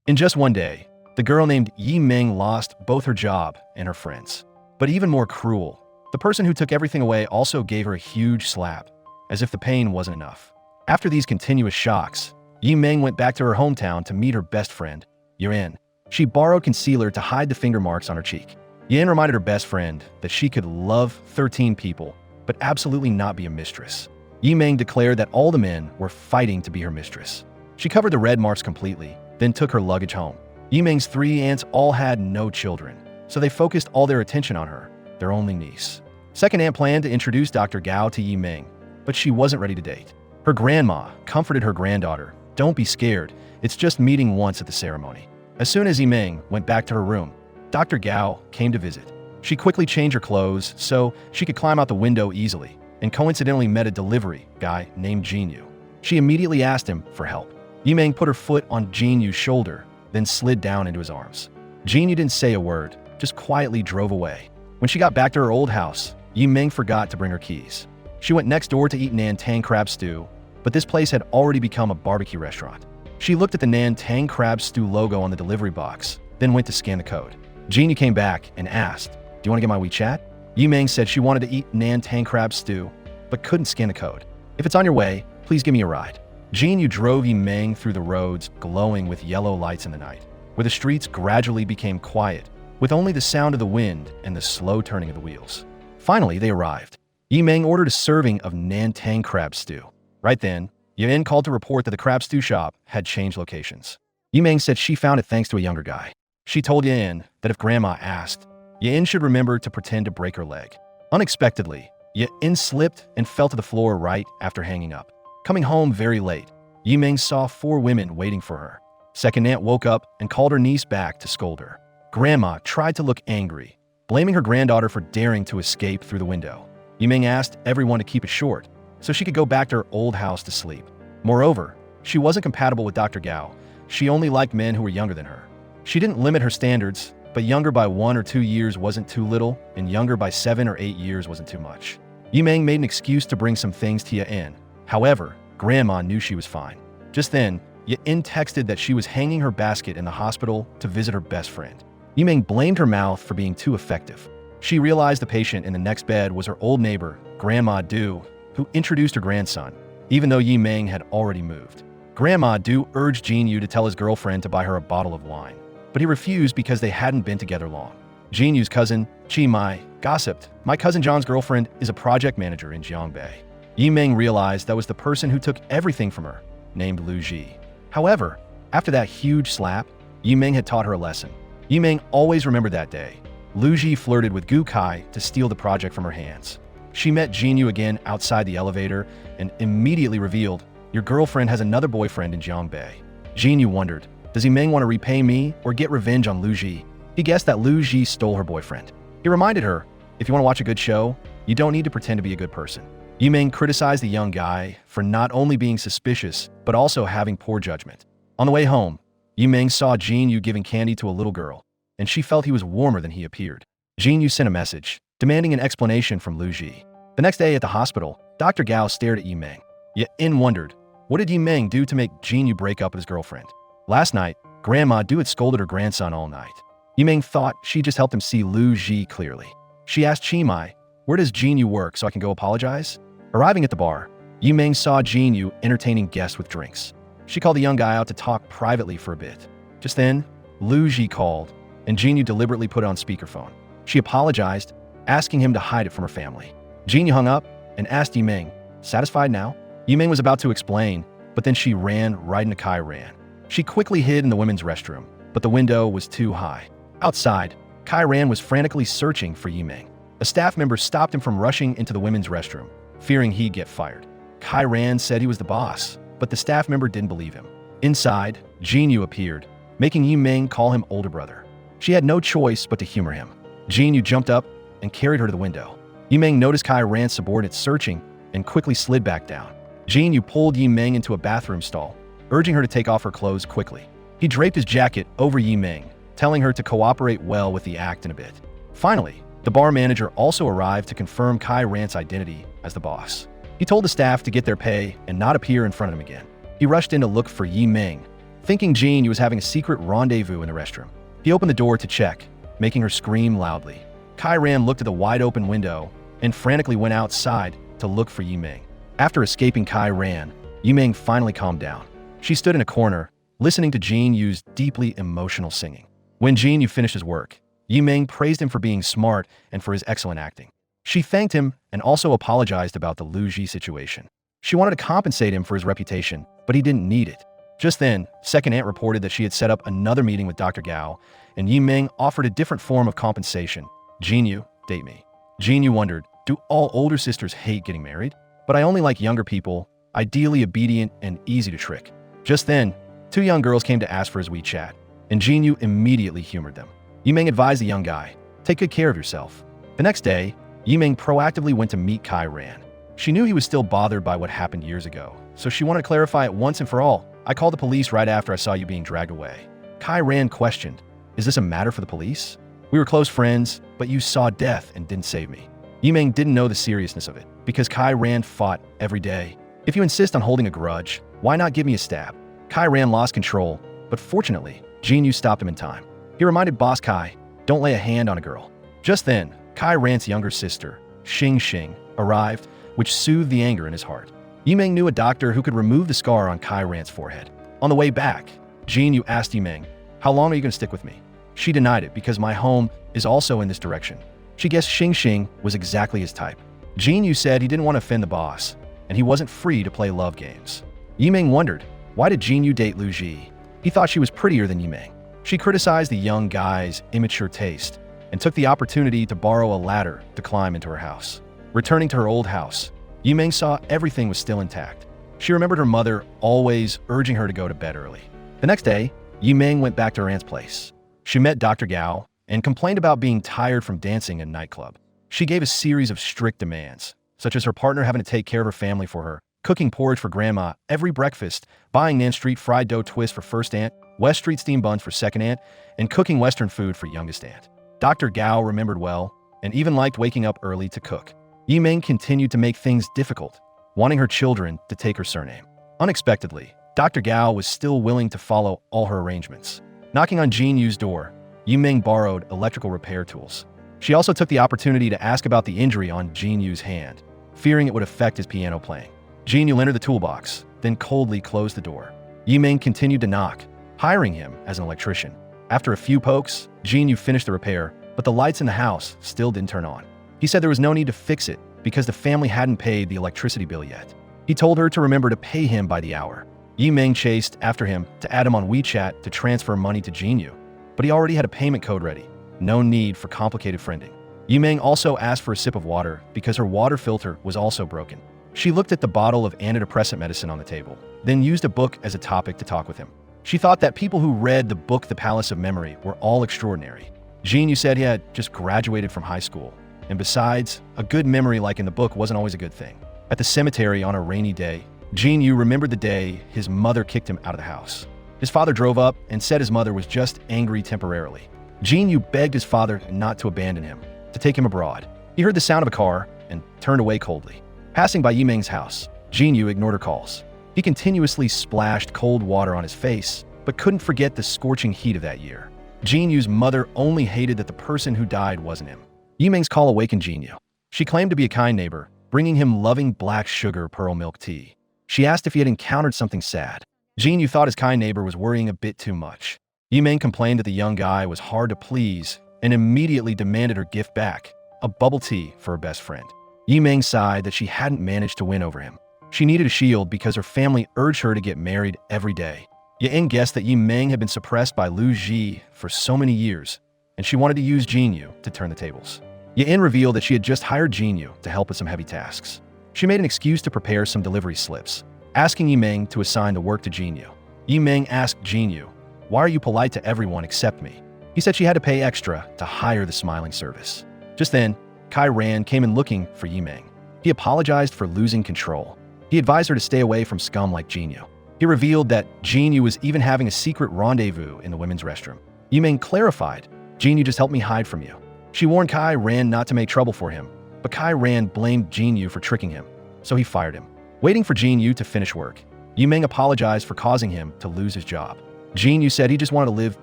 In just one day, the girl named Yi Ming lost both her job and her friends. But even more cruel, the person who took everything away also gave her a huge slap, as if the pain wasn't enough. After these continuous shocks, Yi Ming went back to her hometown to meet her best friend, Yin. She borrowed concealer to hide the finger marks on her cheek. Yin reminded her best friend that she could love 13 people, but absolutely not be a mistress. Yi Ming declared that all the men were fighting to be her mistress. She covered the red marks completely, then took her luggage home. Yi Ming's 3 aunts all had no children, so they focused all their attention on her, their only niece. Second aunt planned to introduce Dr. Gao to Yi Ming, but she wasn't ready to date. Her grandma comforted her granddaughter, "Don't be scared, it's just meeting once at the ceremony." As soon as Yi Ming went back to her room, Dr. Gao came to visit. She quickly changed her clothes so she could climb out the window easily, and coincidentally met a delivery guy named Jinyu. She immediately asked him for help. Yi Ming put her foot on Jinyu's shoulder, then slid down into his arms. Jinyu didn't say a word, just quietly drove away. When she got back to her old house, Yi Ming forgot to bring her keys. She went next door to eat Nan Tang crab stew, but this place had already become a barbecue restaurant. She looked at the Nan Tang crab stew logo on the delivery box, then went to scan the code. Jinyu came back and asked, "Do you want to get my WeChat?" Yi Ming said she wanted to eat Nan Tang crab stew, but couldn't scan the code. "If it's on your way, please give me a ride." Jinyu drove Yi Ming through the roads glowing with yellow lights in the night, where the streets gradually became quiet, with only the sound of the wind and the slow turning of the wheels. Finally, they arrived. Yi Ming ordered a serving of Nan Tang crab stew. Right then, Yin called to report that the crab stew shop had changed locations. Yi Ming said she found it thanks to a younger guy. She told Yin that if Grandma asked, Yin should remember to pretend to break her leg. Unexpectedly, Yin slipped and fell to the floor right after hanging up. Coming home very late, Yi Ming saw 4 women waiting for her. Second aunt woke up and called her niece back to scold her. Grandma tried to look angry, blaming her granddaughter for daring to escape through the window. Yi Ming asked everyone to keep it short, so she could go back to her old house to sleep. Moreover, she wasn't compatible with Dr. Gao. She only liked men who were younger than her. She didn't limit her standards, but younger by 1 or 2 years wasn't too little, and younger by 7 or 8 years wasn't too much. Yi Ming made an excuse to bring some things to Yin. However, Grandma knew she was fine. Just then, Yin texted that she was hanging her basket in the hospital to visit her best friend. Yi Ming blamed her mouth for being too effective. She realized the patient in the next bed was her old neighbor, Grandma Du, who introduced her grandson, even though Yi Ming had already moved. Grandma Du urged Jinyu to tell his girlfriend to buy her a bottle of wine, but he refused because they hadn't been together long. Jinyu's cousin, Chi Mai, gossiped, "My cousin John's girlfriend is a project manager in Jiangbei." Yi Ming realized that was the person who took everything from her, named Lu Ji. However, after that huge slap, Yi Ming had taught her a lesson. Yi Ming always remembered that day. Lu Ji flirted with Gu Kai to steal the project from her hands. She met Jinyu again outside the elevator and immediately revealed, "Your girlfriend has another boyfriend in Jiangbei." Jinyu wondered, does Yi Ming want to repay me or get revenge on Lu Ji? He guessed that Lu Ji stole her boyfriend. He reminded her, if you want to watch a good show, you don't need to pretend to be a good person. Yi Ming criticized the young guy for not only being suspicious, but also having poor judgment. On the way home, Yi Ming saw Jinyu giving candy to a little girl, and she felt he was warmer than he appeared. Jinyu sent a message, demanding an explanation from Lu Ji. The next day at the hospital, Dr. Gao stared at Yi Ming. Yin wondered, what did Yi Ming do to make Jinyu break up with his girlfriend? Last night, Grandma Du had scolded her grandson all night. Yi Ming thought she just helped him see Lu Ji clearly. She asked Chi Mai, where does Jinyu work so I can go apologize? Arriving at the bar, Yi Ming saw Jinyu entertaining guests with drinks. She called the young guy out to talk privately for a bit. Just then, Lu Ji called, and Jinyu deliberately put it on speakerphone. She apologized, asking him to hide it from her family. Jinyu hung up and asked Yi Ming, satisfied now? Yi Ming was about to explain, but then she ran right into Kai Ran. She quickly hid in the women's restroom, but the window was too high. Outside, Kai Ran was frantically searching for Yi Ming. A staff member stopped him from rushing into the women's restroom, fearing he'd get fired. Kai Ran said he was the boss, but the staff member didn't believe him. Inside, Jinyu appeared, making Yi Ming call him older brother. She had no choice but to humor him. Jinyu jumped up and carried her to the window. Yi Ming noticed Kai Ran's subordinates searching and quickly slid back down. Jinyu pulled Yi Ming into a bathroom stall, urging her to take off her clothes quickly. He draped his jacket over Yi Ming, telling her to cooperate well with the act in a bit. Finally, the bar manager also arrived to confirm Kai Ran's identity as the boss. He told the staff to get their pay and not appear in front of him again. He rushed in to look for Yi Ming, Thinking Jin Yu was having a secret rendezvous in the restroom, he opened the door to check, making her scream loudly. Kai Ran looked at the wide-open window and frantically went outside to look for Yimeng. After escaping Kai Ran, Yimeng finally calmed down. She stood in a corner, listening to Jin Yu's deeply emotional singing. When Jin Yu finished his work, Yimeng praised him for being smart and for his excellent acting. She thanked him and also apologized about the Lu Ji situation. She wanted to compensate him for his reputation, but he didn't need it. Just then, second aunt reported that she had set up another meeting with Dr. Gao, and Yimeng offered a different form of compensation. Jin Yu, date me. Jin Yu wondered, do all older sisters hate getting married? But I only like younger people, ideally obedient and easy to trick. Just then, two young girls came to ask for his WeChat, and Jin Yu immediately humored them. Yimeng advised the young guy, take good care of yourself. The next day, Yimeng proactively went to meet Kai Ran. She knew he was still bothered by what happened years ago, so she wanted to clarify it once and for all. I called the police right after I saw you being dragged away. Kai Ran questioned, is this a matter for the police? We were close friends, but you saw death and didn't save me. Yimeng didn't know the seriousness of it, because Kai Ran fought every day. If you insist on holding a grudge, why not give me a stab? Kai Ran lost control, but fortunately, Jin Yu stopped him in time. He reminded Boss Kai, don't lay a hand on a girl. Just then, Kai Ran's younger sister, Xing Xing, arrived, which soothed the anger in his heart. Yimeng knew a doctor who could remove the scar on Kai Ran's forehead. On the way back, Jin Yu asked Yimeng, how long are you going to stick with me? She denied it because my home is also in this direction. She guessed Xing Xing was exactly his type. Jin Yu said he didn't want to offend the boss, and he wasn't free to play love games. Yimeng wondered, why did Jin Yu date Lu Ji? He thought she was prettier than Yimeng. She criticized the young guy's immature taste and took the opportunity to borrow a ladder to climb into her house. Returning to her old house, Yimeng saw everything was still intact. She remembered her mother always urging her to go to bed early. The next day, Yimeng went back to her aunt's place. She met Dr. Gao and complained about being tired from dancing in a nightclub. She gave a series of strict demands, such as her partner having to take care of her family for her, cooking porridge for grandma every breakfast, buying Nan Street fried dough twist for first aunt, West Street steamed buns for second aunt, and cooking Western food for youngest aunt. Dr. Gao remembered well and even liked waking up early to cook. Yimeng continued to make things difficult, wanting her children to take her surname. Unexpectedly, Dr. Gao was still willing to follow all her arrangements. Knocking on Jin Yu's door, Yimeng borrowed electrical repair tools. She also took the opportunity to ask about the injury on Jin Yu's hand, fearing it would affect his piano playing. Jin Yu entered the toolbox, then coldly closed the door. Yimeng continued to knock, hiring him as an electrician. After a few pokes, Jin Yu finished the repair, but the lights in the house still didn't turn on. He said there was no need to fix it because the family hadn't paid the electricity bill yet. He told her to remember to pay him by the hour. Yimeng chased after him to add him on WeChat to transfer money to Jin Yu, but he already had a payment code ready. No need for complicated friending. Yimeng also asked for a sip of water because her water filter was also broken. She looked at the bottle of antidepressant medicine on the table, then used a book as a topic to talk with him. She thought that people who read the book The Palace of Memory were all extraordinary. Jin Yu said he had just graduated from high school, and besides, a good memory like in the book wasn't always a good thing. At the cemetery on a rainy day, Jin Yu remembered the day his mother kicked him out of the house. His father drove up and said his mother was just angry temporarily. Jin Yu begged his father not to abandon him, to take him abroad. He heard the sound of a car and turned away coldly. Passing by Yimeng's house, Jin Yu ignored her calls. He continuously splashed cold water on his face, but couldn't forget the scorching heat of that year. Jin Yu's mother only hated that the person who died wasn't him. Yimeng's call awakened Jin Yu. She claimed to be a kind neighbor, bringing him loving black sugar pearl milk tea. She asked if he had encountered something sad. Jin Yu thought his kind neighbor was worrying a bit too much. Yimeng complained that the young guy was hard to please and immediately demanded her gift back, a bubble tea for her best friend. Yimeng sighed that she hadn't managed to win over him. She needed a shield because her family urged her to get married every day. Yimeng guessed that Yimeng had been suppressed by Lu Ji for so many years, and she wanted to use Jin Yu to turn the tables. Yin revealed that she had just hired Jin Yu to help with some heavy tasks. She made an excuse to prepare some delivery slips, asking Yimeng to assign the work to Jin Yu. Yimeng asked Jin Yu, "Why are you polite to everyone except me?" He said she had to pay extra to hire the smiling service. Just then, Kai Ran came in looking for Yimeng. He apologized for losing control. He advised her to stay away from scum like Jin Yu. He revealed that Jin Yu was even having a secret rendezvous in the women's restroom. Yimeng clarified, "Jin Yu just helped me hide from you." She warned Kai Ran not to make trouble for him, but Kai Ran blamed Jin Yu for tricking him, so he fired him. Waiting for Jin Yu to finish work, Yimeng apologized for causing him to lose his job. Jin Yu said he just wanted to live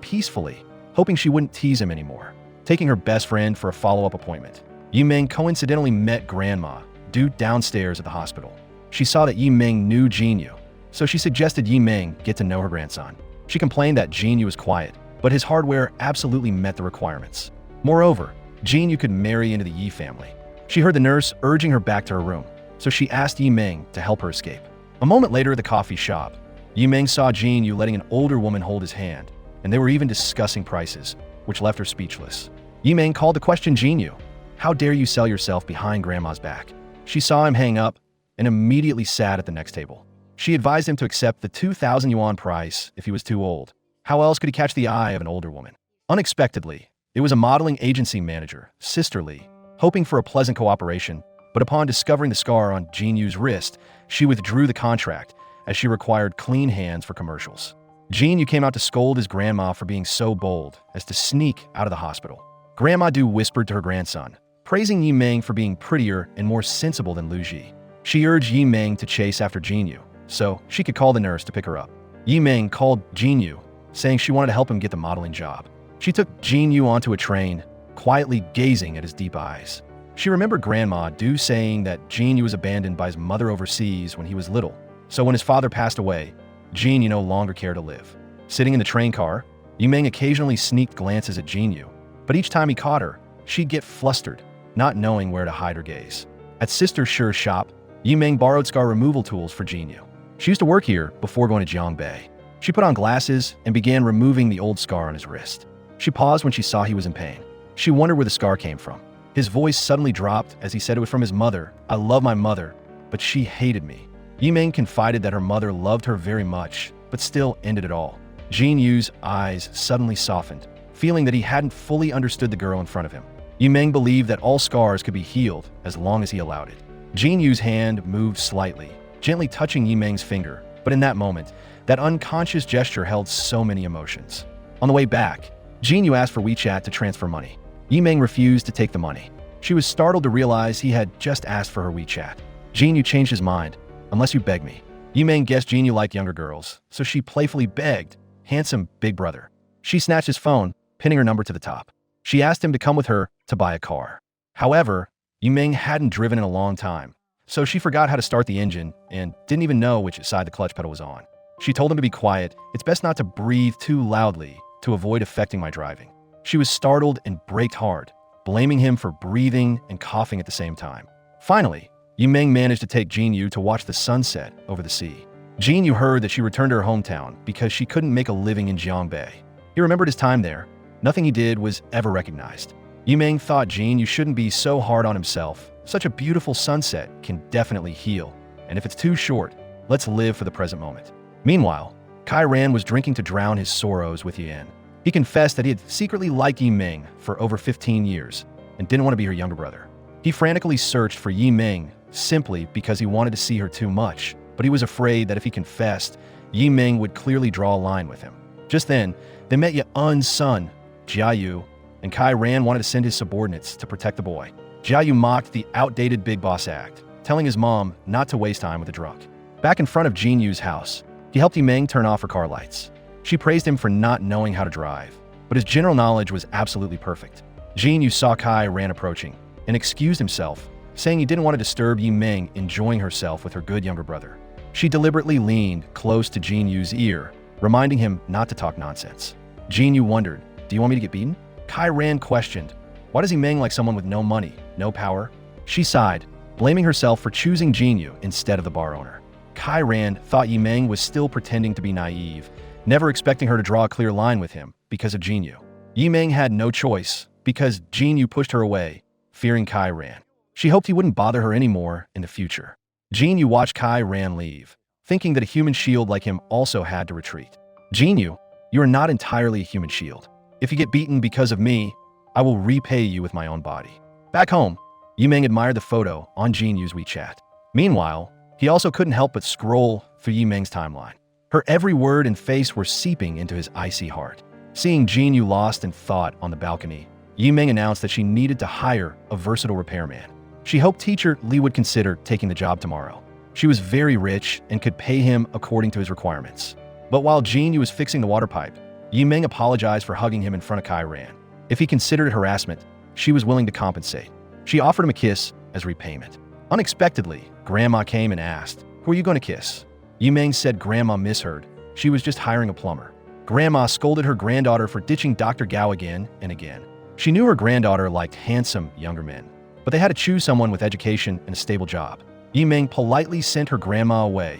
peacefully, hoping she wouldn't tease him anymore. Taking her best friend for a follow-up appointment, Yimeng coincidentally met Grandma due downstairs at the hospital. She saw that Yimeng knew Jin Yu, so she suggested Yimeng get to know her grandson. She complained that Jin Yu was quiet, but his hardware absolutely met the requirements. Moreover, Jin Yu could marry into the Yi family. She heard the nurse urging her back to her room, so she asked Yimeng to help her escape. A moment later at the coffee shop, Yimeng saw Jin Yu letting an older woman hold his hand, and they were even discussing prices, which left her speechless. Yimeng called to question Jin Yu. How dare you sell yourself behind Grandma's back? She saw him hang up and immediately sat at the next table. She advised him to accept the 2,000 yuan price if he was too old. How else could he catch the eye of an older woman? Unexpectedly, it was a modeling agency manager, Sister Lee, hoping for a pleasant cooperation, but upon discovering the scar on Jin Yu's wrist, she withdrew the contract as she required clean hands for commercials. Jin Yu came out to scold his grandma for being so bold as to sneak out of the hospital. Grandma Du whispered to her grandson, praising Yimeng for being prettier and more sensible than Lu Ji. She urged Yimeng to chase after Jin Yu, so she could call the nurse to pick her up. Yimeng called Jin Yu, saying she wanted to help him get the modeling job. She took Jin Yu onto a train, quietly gazing at his deep eyes. She remembered Grandma Du saying that Jin Yu was abandoned by his mother overseas when he was little, so when his father passed away, Jin Yu no longer cared to live. Sitting in the train car, Yimeng occasionally sneaked glances at Jin Yu, but each time he caught her, she'd get flustered, not knowing where to hide her gaze. At Sister Shi's shop, Yimeng borrowed scar removal tools for Jin Yu. She used to work here before going to Jiangbei. She put on glasses and began removing the old scar on his wrist. She paused when she saw he was in pain. She wondered where the scar came from. His voice suddenly dropped as he said it was from his mother. I love my mother, but she hated me. Yimeng confided that her mother loved her very much, but still ended it all. Jin Yu's eyes suddenly softened, feeling that he hadn't fully understood the girl in front of him. Yimeng believed that all scars could be healed as long as he allowed it. Jin Yu's hand moved slightly, gently touching Yimeng's finger, but in that moment, that unconscious gesture held so many emotions. On the way back, Jin Yu asked for WeChat to transfer money. Yimeng refused to take the money. She was startled to realize he had just asked for her WeChat. Jin Yu changed his mind. Unless you beg me. Yimeng guessed Jin Yu liked younger girls, so she playfully begged, handsome big brother. She snatched his phone, pinning her number to the top. She asked him to come with her to buy a car. However, Yimeng hadn't driven in a long time, so she forgot how to start the engine and didn't even know which side the clutch pedal was on. She told him to be quiet. It's best not to breathe too loudly to avoid affecting my driving. She was startled and braked hard, blaming him for breathing and coughing at the same time. Finally, Yimeng managed to take Jin Yu to watch the sunset over the sea. Jin Yu heard that she returned to her hometown because she couldn't make a living in Jiangbei. He remembered his time there. Nothing he did was ever recognized. Yimeng thought Jin Yu shouldn't be so hard on himself. Such a beautiful sunset can definitely heal, and if it's too short, let's live for the present moment. Meanwhile, Kai Ran was drinking to drown his sorrows with Yan. He confessed that he had secretly liked Yimeng for over 15 years and didn't want to be her younger brother. He frantically searched for Yimeng simply because he wanted to see her too much, but he was afraid that if he confessed, Yimeng would clearly draw a line with him. Just then, they met Yan's son, Jiayu, and Kai Ran wanted to send his subordinates to protect the boy. Jiayu mocked the outdated big boss act, telling his mom not to waste time with a drunk. Back in front of Jin Yu's house, he helped Yimeng turn off her car lights. She praised him for not knowing how to drive, but his general knowledge was absolutely perfect. Jin Yu saw Kai Ran approaching and excused himself, saying he didn't want to disturb Yimeng enjoying herself with her good younger brother. She deliberately leaned close to Jin Yu's ear, reminding him not to talk nonsense. Jin Yu wondered, do you want me to get beaten? Kai Ran questioned, why does Yimeng like someone with no money, no power? She sighed, blaming herself for choosing Jin Yu instead of the bar owner. Kai Ran thought Yimeng was still pretending to be naive, never expecting her to draw a clear line with him because of Jin Yu. Yimeng had no choice because Jin Yu pushed her away, fearing Kai Ran. She hoped he wouldn't bother her anymore in the future. Jin Yu watched Kai Ran leave, thinking that a human shield like him also had to retreat. Jin Yu, you are not entirely a human shield. If you get beaten because of me, I will repay you with my own body. Back home, Yimeng admired the photo on Jin Yu's WeChat. Meanwhile, he also couldn't help but scroll through Yimeng's timeline. Her every word and face were seeping into his icy heart. Seeing Jin Yu lost in thought on the balcony, Yimeng announced that she needed to hire a versatile repairman. She hoped teacher Li would consider taking the job tomorrow. She was very rich and could pay him according to his requirements. But while Jin Yu was fixing the water pipe, Yi Ming apologized for hugging him in front of Kai Ran. If he considered it harassment, she was willing to compensate. She offered him a kiss as repayment. Unexpectedly, Grandma came and asked, "Who are you going to kiss?" Yi Ming said Grandma misheard. She was just hiring a plumber. Grandma scolded her granddaughter for ditching Dr. Gao again and again. She knew her granddaughter liked handsome, younger men, but they had to choose someone with education and a stable job. Yi Ming politely sent her grandma away,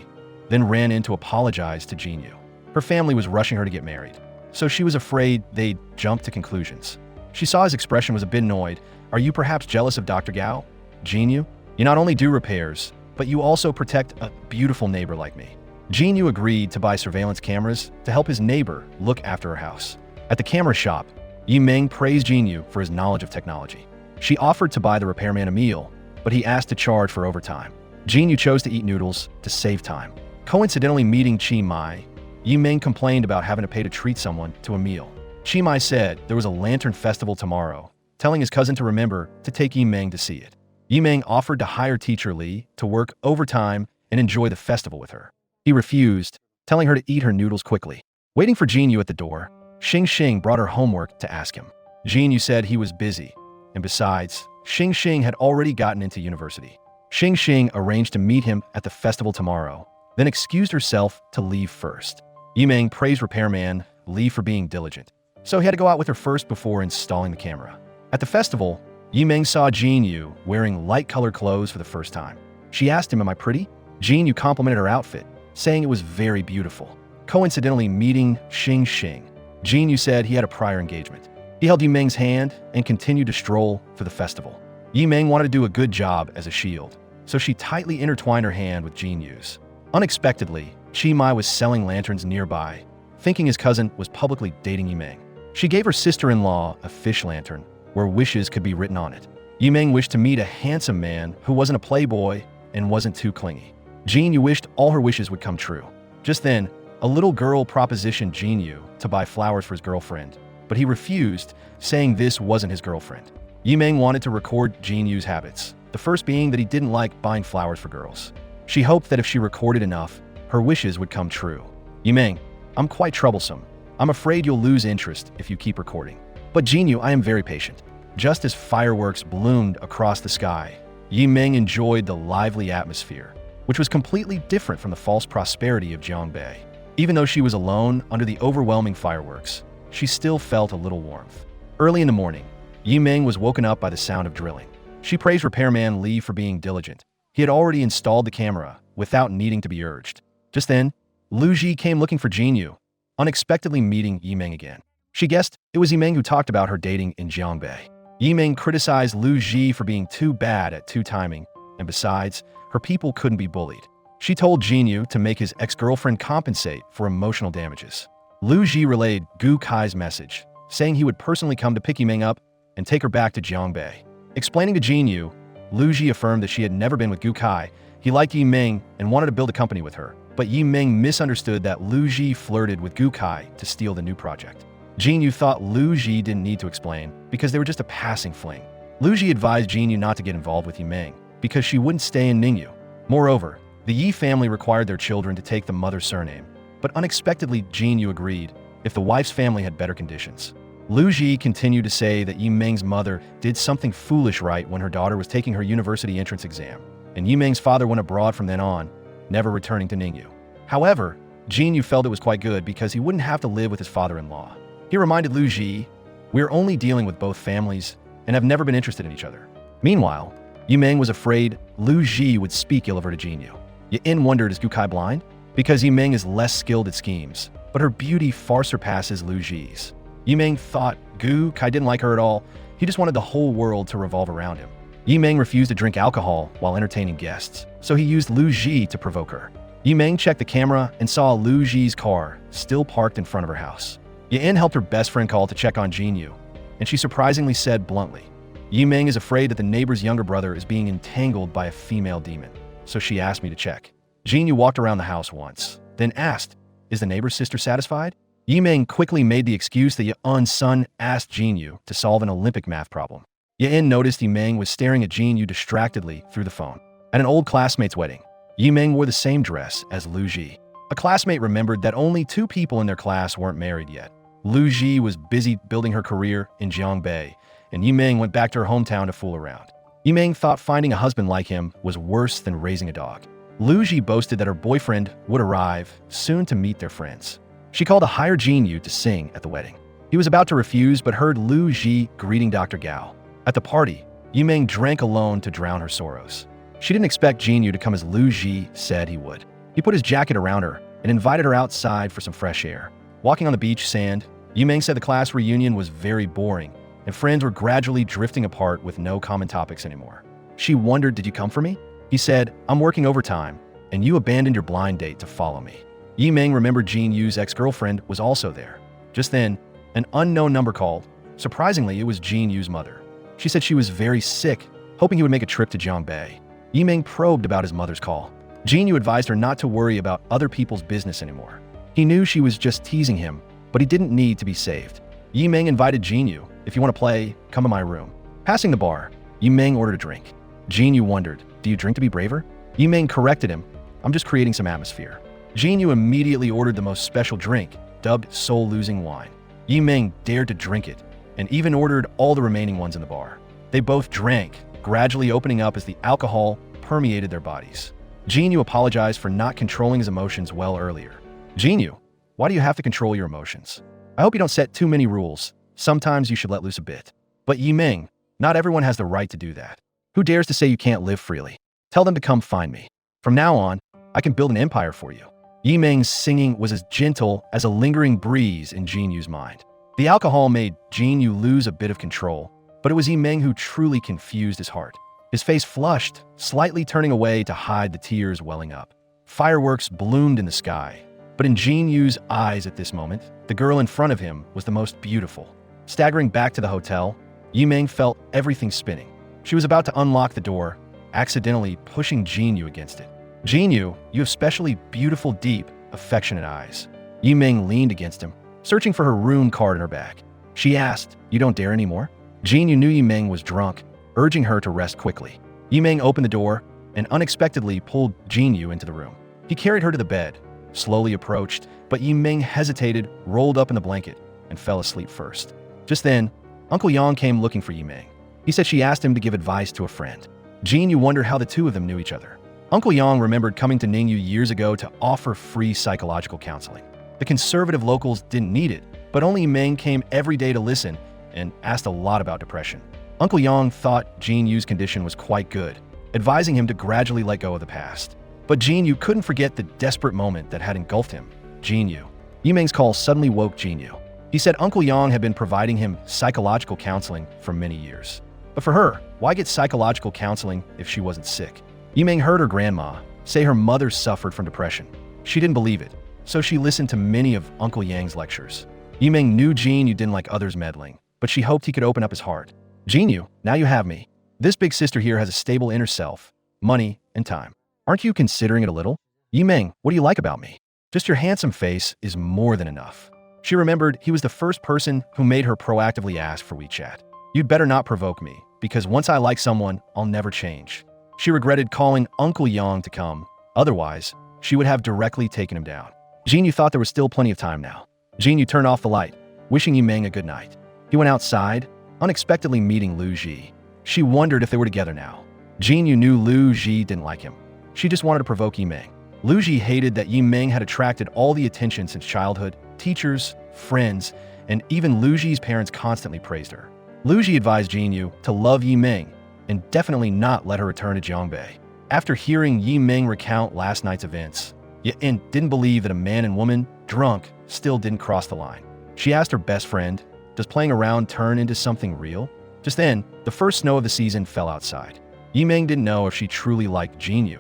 then ran in to apologize to Jin Yu. Her family was rushing her to get married, so she was afraid they'd jump to conclusions. She saw his expression was a bit annoyed. "Are you perhaps jealous of Dr. Gao? Jin Yu? You not only do repairs, but you also protect a beautiful neighbor like me." Jin Yu agreed to buy surveillance cameras to help his neighbor look after her house. At the camera shop, Yi Ming praised Jin Yu for his knowledge of technology. She offered to buy the repairman a meal, but he asked to charge for overtime. Jin Yu chose to eat noodles to save time. Coincidentally meeting Chi Mai, Yi Ming complained about having to pay to treat someone to a meal. Chi Mai said there was a lantern festival tomorrow, telling his cousin to remember to take Yi Ming to see it. Yi Ming offered to hire teacher Li to work overtime and enjoy the festival with her. He refused, telling her to eat her noodles quickly. Waiting for Jin Yu at the door, Xing Xing brought her homework to ask him. Jin Yu said he was busy, and besides, Xing Xing had already gotten into university. Xing Xing arranged to meet him at the festival tomorrow, then excused herself to leave first. Yi Ming praised repairman Li for being diligent, so he had to go out with her first before installing the camera. At the festival, Yi Ming saw Jin Yu wearing light-colored clothes for the first time. She asked him, "Am I pretty?" Jin Yu complimented her outfit, saying it was very beautiful. Coincidentally meeting Xing Xing, Jin Yu said he had a prior engagement. He held Yi Ming's hand and continued to stroll for the festival. Yi Ming wanted to do a good job as a shield, so she tightly intertwined her hand with Jin Yu's. Unexpectedly, Chi Mai was selling lanterns nearby, thinking his cousin was publicly dating Yi Ming. She gave her sister-in-law a fish lantern where wishes could be written on it. Yi Ming wished to meet a handsome man who wasn't a playboy and wasn't too clingy. Jin Yu wished all her wishes would come true. Just then, a little girl propositioned Jin Yu to buy flowers for his girlfriend, but he refused, saying this wasn't his girlfriend. Yi Ming wanted to record Jin Yu's habits, the first being that he didn't like buying flowers for girls. She hoped that if she recorded enough, her wishes would come true. "Yi Ming, I'm quite troublesome. I'm afraid you'll lose interest if you keep recording. But Jin Yu, I am very patient." Just as fireworks bloomed across the sky, Yi Ming enjoyed the lively atmosphere, which was completely different from the false prosperity of Jiangbei. Even though she was alone under the overwhelming fireworks, she still felt a little warmth. Early in the morning, Yi Ming was woken up by the sound of drilling. She praised repairman Li for being diligent. He had already installed the camera without needing to be urged. Just then, Lu Ji came looking for Jin Yu, unexpectedly meeting Yi Ming again. She guessed it was Yi Ming who talked about her dating in Jiangbei. Yi Ming criticized Lu Ji for being too bad at two-timing, and besides, her people couldn't be bullied. She told Jin Yu to make his ex-girlfriend compensate for emotional damages. Lu Ji relayed Gu Kai's message, saying he would personally come to pick Yi Ming up and take her back to Jiangbei. Explaining to Jin Yu, Lu Ji affirmed that she had never been with Gu Kai. He liked Yi Ming and wanted to build a company with her, but Yi Ming misunderstood that Lu Ji flirted with Gu Kai to steal the new project. Jin Yu thought Lu Ji didn't need to explain because they were just a passing fling. Lu Ji advised Jin Yu not to get involved with Yi Ming because she wouldn't stay in Ningyu. Moreover, the Yi family required their children to take the mother's surname, but unexpectedly Jin Yu agreed if the wife's family had better conditions. Lu Ji continued to say that Yi Ming's mother did something foolish right when her daughter was taking her university entrance exam, and Yi Ming's father went abroad from then on, never returning to Ningyu. However, Jin Yu felt it was quite good because he wouldn't have to live with his father-in-law. He reminded Lu Ji, "We're only dealing with both families and have never been interested in each other." Meanwhile, Yi Ming was afraid Lu Ji would speak ill of her to Jin Yu. Yin wondered, is Gu Kai blind? Because Yi Ming is less skilled at schemes, but her beauty far surpasses Lu Ji's. Yi Ming thought Gu Kai didn't like her at all. He just wanted the whole world to revolve around him. Yi Ming refused to drink alcohol while entertaining guests, so he used Lu Ji to provoke her. Yi Ming checked the camera and saw Lu Ji's car still parked in front of her house. Yin helped her best friend call to check on Jin Yu, and she surprisingly said bluntly, "Yi Ming is afraid that the neighbor's younger brother is being entangled by a female demon, so she asked me to check." Jin Yu walked around the house once, then asked, "Is the neighbor's sister satisfied?" Yi Ming quickly made the excuse that Yun's son asked Jin Yu to solve an Olympic math problem. Yin noticed Yi Ming was staring at Jin Yu distractedly through the phone. At an old classmate's wedding, Yi Ming wore the same dress as Lu Ji. A classmate remembered that only 2 people in their class weren't married yet. Lu Ji was busy building her career in Jiangbei, and Yimeng went back to her hometown to fool around. Yimeng thought finding a husband like him was worse than raising a dog. Lu Ji boasted that her boyfriend would arrive soon to meet their friends. She called a hired Jinyu to sing at the wedding. He was about to refuse but heard Lu Ji greeting Dr. Gao. At the party, Yimeng drank alone to drown her sorrows. She didn't expect Jinyu to come as Lu Ji said he would. He put his jacket around her and invited her outside for some fresh air. Walking on the beach sand, Yimeng said the class reunion was very boring, and friends were gradually drifting apart with no common topics anymore. She wondered, "Did you come for me?" He said, "I'm working overtime, and you abandoned your blind date to follow me." Yimeng remembered Jinyu's ex-girlfriend was also there. Just then, an unknown number called. Surprisingly, it was Jinyu's mother. She said she was very sick, hoping he would make a trip to Jiangbei. Yimeng probed about his mother's call. Jinyu advised her not to worry about other people's business anymore. He knew she was just teasing him, but he didn't need to be saved. Yimeng invited Jinyu, "If you want to play, come to my room." Passing the bar, Yimeng ordered a drink. Jinyu wondered, "Do you drink to be braver?" Yimeng corrected him, "I'm just creating some atmosphere." Jinyu immediately ordered the most special drink, dubbed soul-losing wine. Yimeng dared to drink it, and even ordered all the remaining ones in the bar. They both drank, gradually opening up as the alcohol permeated their bodies. Jinyu apologized for not controlling his emotions well earlier. "Jinyu, why do you have to control your emotions? I hope you don't set too many rules. Sometimes you should let loose a bit." "But Yimeng, not everyone has the right to do that. Who dares to say you can't live freely? Tell them to come find me. From now on, I can build an empire for you." Yimeng's singing was as gentle as a lingering breeze in Jinyu's mind. The alcohol made Jinyu lose a bit of control, but it was Yimeng who truly confused his heart. His face flushed, slightly turning away to hide the tears welling up. Fireworks bloomed in the sky, but in Jinyu's eyes at this moment, the girl in front of him was the most beautiful. Staggering back to the hotel, Yimeng felt everything spinning. She was about to unlock the door, accidentally pushing Jinyu against it. "Jinyu, you have specially beautiful, deep, affectionate eyes." Yimeng leaned against him, searching for her room card in her bag. She asked, "You don't dare anymore?" Jinyu knew Yimeng was drunk, urging her to rest quickly. Yimeng opened the door and unexpectedly pulled Jinyu into the room. He carried her to the bed, slowly approached, but Yimeng hesitated, rolled up in the blanket, and fell asleep first. Just then, Uncle Yang came looking for Yimeng. He said she asked him to give advice to a friend. Jinyu wondered how the two of them knew each other. Uncle Yang remembered coming to Ningyu years ago to offer free psychological counseling. The conservative locals didn't need it, but only Yimeng came every day to listen and asked a lot about depression. Uncle Yang thought Jinyu's condition was quite good, advising him to gradually let go of the past. But Jinyu couldn't forget the desperate moment that had engulfed him. Jinyu. Yimeng's call suddenly woke Jinyu. He said Uncle Yang had been providing him psychological counseling for many years. But for her, why get psychological counseling if she wasn't sick? Yimeng heard her grandma say her mother suffered from depression. She didn't believe it, so she listened to many of Uncle Yang's lectures. Yimeng knew Jinyu didn't like others meddling, but she hoped he could open up his heart. "Jinyu, now you have me. This big sister here has a stable inner self, money, and time. Aren't you considering it a little? Yimeng, what do you like about me? Just your handsome face is more than enough." She remembered he was the first person who made her proactively ask for WeChat. "You'd better not provoke me, because once I like someone, I'll never change." She regretted calling Uncle Yang to come. Otherwise, she would have directly taken him down. Jinyu thought there was still plenty of time now. Jinyu turned off the light, wishing Yimeng a good night. He went outside, unexpectedly meeting Lu Ji. She wondered if they were together now. Jinyu knew Lu Ji didn't like him. She just wanted to provoke Yimeng. Lu Ji hated that Yimeng had attracted all the attention since childhood. Teachers, friends, and even Lu Ji's parents constantly praised her. Lu Ji advised Jinyu to love Yimeng and definitely not let her return to Jiangbei. After hearing Yimeng recount last night's events, Yin didn't believe that a man and woman, drunk, still didn't cross the line. She asked her best friend, "Does playing around turn into something real?" Just then, the first snow of the season fell outside. Yimeng didn't know if she truly liked Jinyu,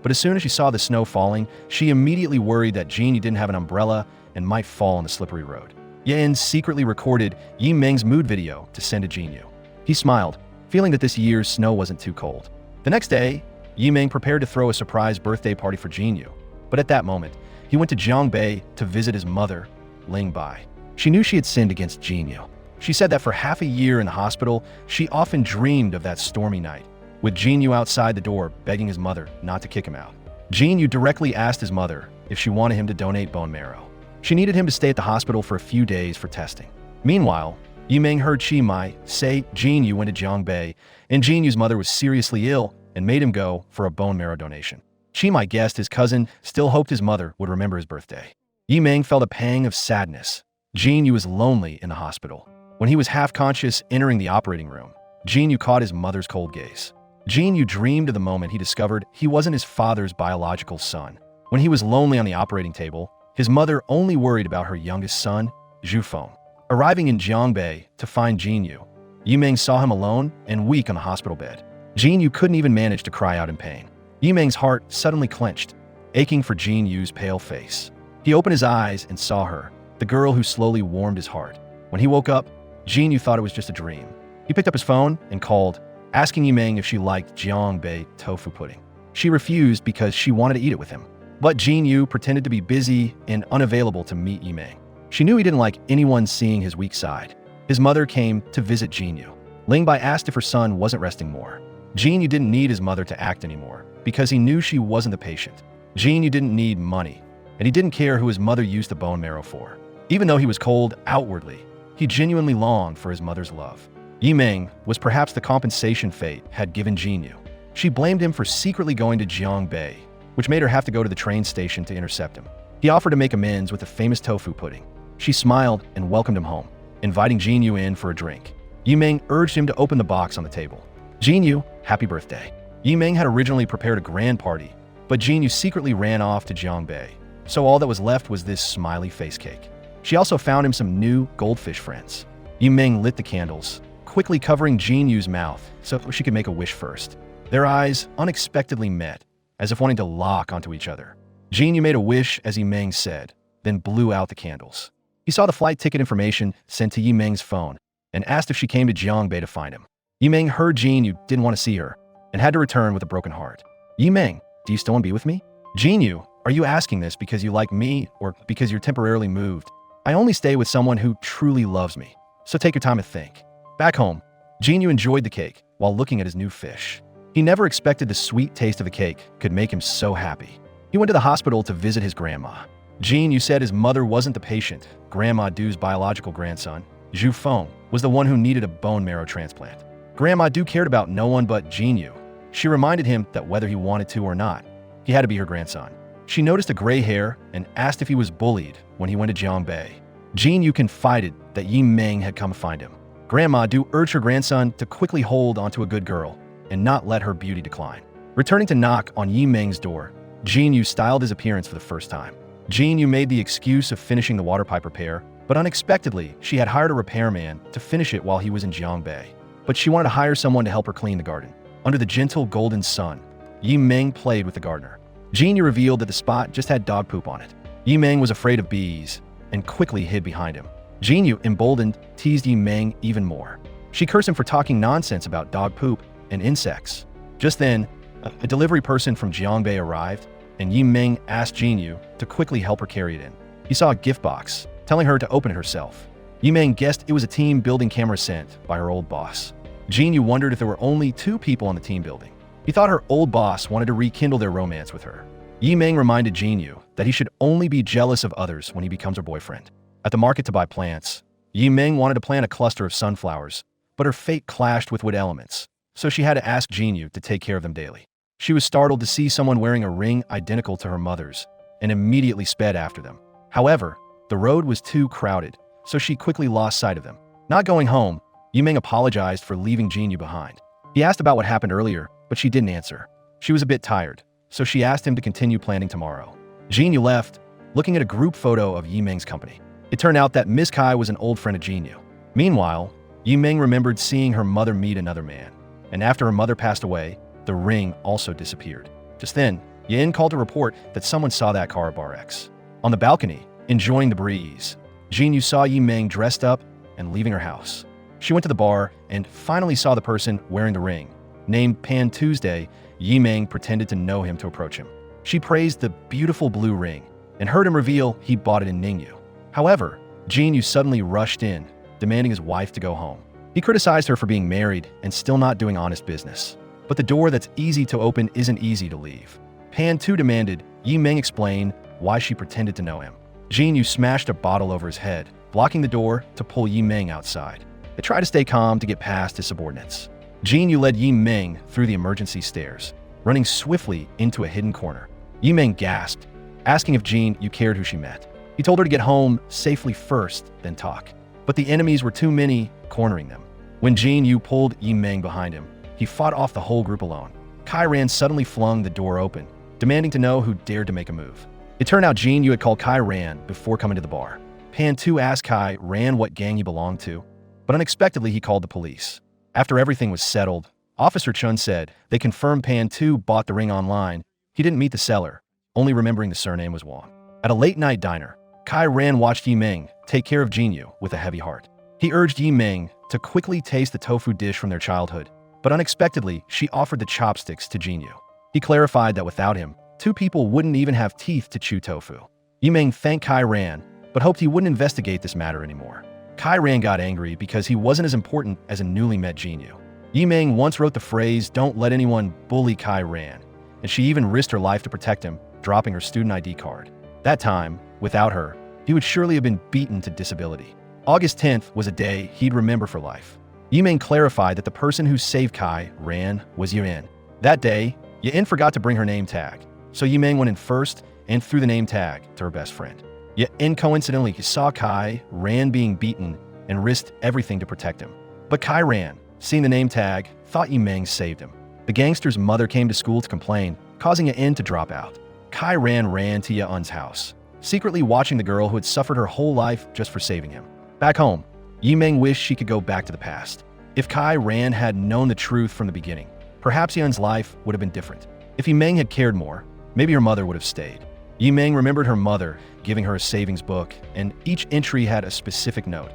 but as soon as she saw the snow falling, she immediately worried that Jinyu didn't have an umbrella and might fall on the slippery road. Yin secretly recorded Yimeng's mood video to send to Jinyu. He smiled, feeling that this year's snow wasn't too cold. The next day, Yimeng prepared to throw a surprise birthday party for Jinyu, but at that moment, he went to Jiangbei to visit his mother, Ling Bai. She knew she had sinned against Jinyu. She said that for half a year in the hospital, she often dreamed of that stormy night, with Jinyu outside the door begging his mother not to kick him out. Jinyu directly asked his mother if she wanted him to donate bone marrow. She needed him to stay at the hospital for a few days for testing. Meanwhile, Yi Ming heard Chi Mai say Jin Yu went to Jiangbei, and Jin Yu's mother was seriously ill and made him go for a bone marrow donation. Chi Mai guessed his cousin still hoped his mother would remember his birthday. Yi Ming felt a pang of sadness. Jin Yu was lonely in the hospital. When he was half-conscious entering the operating room, Jin Yu caught his mother's cold gaze. Jin Yu dreamed of the moment he discovered he wasn't his father's biological son. When he was lonely on the operating table, his mother only worried about her youngest son, Zhu Feng. Arriving in Jiangbei to find Jin Yu, Yi Ming saw him alone and weak on the hospital bed. Jin Yu couldn't even manage to cry out in pain. Yi Ming's heart suddenly clenched, aching for Jin Yu's pale face. He opened his eyes and saw her, the girl who slowly warmed his heart. When he woke up, Jin Yu thought it was just a dream. He picked up his phone and called, asking Yi Ming if she liked Jiangbei tofu pudding. She refused because she wanted to eat it with him. But Jin Yu pretended to be busy and unavailable to meet Yi Ming. She knew he didn't like anyone seeing his weak side. His mother came to visit Jin Yu. Ling Bai asked if her son wasn't resting more. Jin Yu didn't need his mother to act anymore because he knew she wasn't the patient. Jin Yu didn't need money, and he didn't care who his mother used the bone marrow for. Even though he was cold outwardly, he genuinely longed for his mother's love. Yi Ming was perhaps the compensation fate had given Jin Yu. She blamed him for secretly going to Jiangbei, which made her have to go to the train station to intercept him. He offered to make amends with the famous tofu pudding. She smiled and welcomed him home, inviting Jin Yu in for a drink. Yi Ming urged him to open the box on the table. Jin Yu, happy birthday. Yi Ming had originally prepared a grand party, but Jin Yu secretly ran off to Jiangbei, so all that was left was this smiley face cake. She also found him some new goldfish friends. Yi Ming lit the candles, quickly covering Jin Yu's mouth so she could make a wish first. Their eyes unexpectedly met, as if wanting to lock onto each other. Jin Yu made a wish as Yi Ming said, then blew out the candles. He saw the flight ticket information sent to Yi Ming's phone and asked if she came to Jiangbei to find him. Yi Ming heard Jin Yu didn't want to see her and had to return with a broken heart. Yi Ming, do you still want to be with me? Jin Yu, are you asking this because you like me or because you're temporarily moved? I only stay with someone who truly loves me, so take your time to think. Back home, Jin Yu enjoyed the cake while looking at his new fish. He never expected the sweet taste of the cake could make him so happy. He went to the hospital to visit his grandma. Jin Yu said his mother wasn't the patient. Grandma Du's biological grandson, Zhu Feng, was the one who needed a bone marrow transplant. Grandma Du cared about no one but Jin Yu. She reminded him that whether he wanted to or not, he had to be her grandson. She noticed a gray hair and asked if he was bullied when he went to Jiangbei. Jin Yu confided that Yi Ming had come to find him. Grandma Du urged her grandson to quickly hold onto a good girl and not let her beauty decline. Returning to knock on Yi Ming's door, Jin Yu styled his appearance for the first time. Jin Yu made the excuse of finishing the water pipe repair, but unexpectedly, she had hired a repairman to finish it while he was in Jiangbei. But she wanted to hire someone to help her clean the garden. Under the gentle golden sun, Yi Ming played with the gardener. Jin Yu revealed that the spot just had dog poop on it. Yi Ming was afraid of bees and quickly hid behind him. Jin Yu, emboldened, teased Yi Ming even more. She cursed him for talking nonsense about dog poop and insects. Just then, a delivery person from Jiangbei arrived, and Yi Ming asked Jin Yu to quickly help her carry it in. He saw a gift box, telling her to open it herself. Yi Ming guessed it was a team building camera sent by her old boss. Jin Yu wondered if there were only 2 people on the team building. He thought her old boss wanted to rekindle their romance with her. Yi Ming reminded Jin Yu that he should only be jealous of others when he becomes her boyfriend. At the market to buy plants, Yi Ming wanted to plant a cluster of sunflowers, but her fate clashed with wood elements, so she had to ask Jin Yu to take care of them daily. She was startled to see someone wearing a ring identical to her mother's and immediately sped after them. However, the road was too crowded, so she quickly lost sight of them. Not going home, Yi Ming apologized for leaving Jin Yu behind. He asked about what happened earlier, but she didn't answer. She was a bit tired, so she asked him to continue planning tomorrow. Jin Yu left, looking at a group photo of Yi Ming's company. It turned out that Miss Kai was an old friend of Jin Yu. Meanwhile, Yi Ming remembered seeing her mother meet another man, and after her mother passed away, the ring also disappeared. Just then, Yin called to report that someone saw that car at Bar X. On the balcony, enjoying the breeze, Jin Yu saw Yi Ming dressed up and leaving her house. She went to the bar and finally saw the person wearing the ring. Named Pan Tuesday, Yi Ming pretended to know him to approach him. She praised the beautiful blue ring and heard him reveal he bought it in Ningyu. However, Jin Yu suddenly rushed in, demanding his wife to go home. He criticized her for being married and still not doing honest business. But the door that's easy to open isn't easy to leave. Pan Tu demanded Yi Ming explain why she pretended to know him. Jin Yu smashed a bottle over his head, blocking the door to pull Yi Ming outside. They tried to stay calm to get past his subordinates. Jin Yu led Yi Ming through the emergency stairs, running swiftly into a hidden corner. Yi Ming gasped, asking if Jin Yu cared who she met. He told her to get home safely first, then talk. But the enemies were too many, cornering them. When Jin Yu pulled Yi Ming behind him, he fought off the whole group alone. Kai Ran suddenly flung the door open, demanding to know who dared to make a move. It turned out Jin Yu had called Kai Ran before coming to the bar. Pan Tu asked Kai Ran what gang he belonged to, but unexpectedly he called the police. After everything was settled, Officer Chun said they confirmed Pan Tu bought the ring online. He didn't meet the seller, only remembering the surname was Wang. At a late-night diner, Kai Ran watched Yi Ming take care of Jin Yu with a heavy heart. He urged Yi Ming to quickly taste the tofu dish from their childhood, but unexpectedly, she offered the chopsticks to Jin Yu. He clarified that without him, two people wouldn't even have teeth to chew tofu. Yi Ming thanked Kai Ran, but hoped he wouldn't investigate this matter anymore. Kai Ran got angry because he wasn't as important as a newly met Jin Yu. Yi Ming once wrote the phrase, "Don't let anyone bully Kai Ran," and she even risked her life to protect him, dropping her student ID card. That time, without her, he would surely have been beaten to disability. August 10th was a day he'd remember for life. Yi Ming clarified that the person who saved Kai Ran was Yin. That day, Yin forgot to bring her name tag, so Yi Ming went in first and threw the name tag to her best friend. Yin coincidentally saw Kai Ran being beaten and risked everything to protect him. But Kai Ran, seeing the name tag, thought Yi Ming saved him. The gangster's mother came to school to complain, causing Yin to drop out. Kai ran to Yun's house, secretly watching the girl who had suffered her whole life just for saving him. Back home, Yi Ming wished she could go back to the past. If Kai Ran had known the truth from the beginning, perhaps Yun's life would have been different. If Yi Ming had cared more, maybe her mother would have stayed. Yi Ming remembered her mother giving her a savings book, and each entry had a specific note.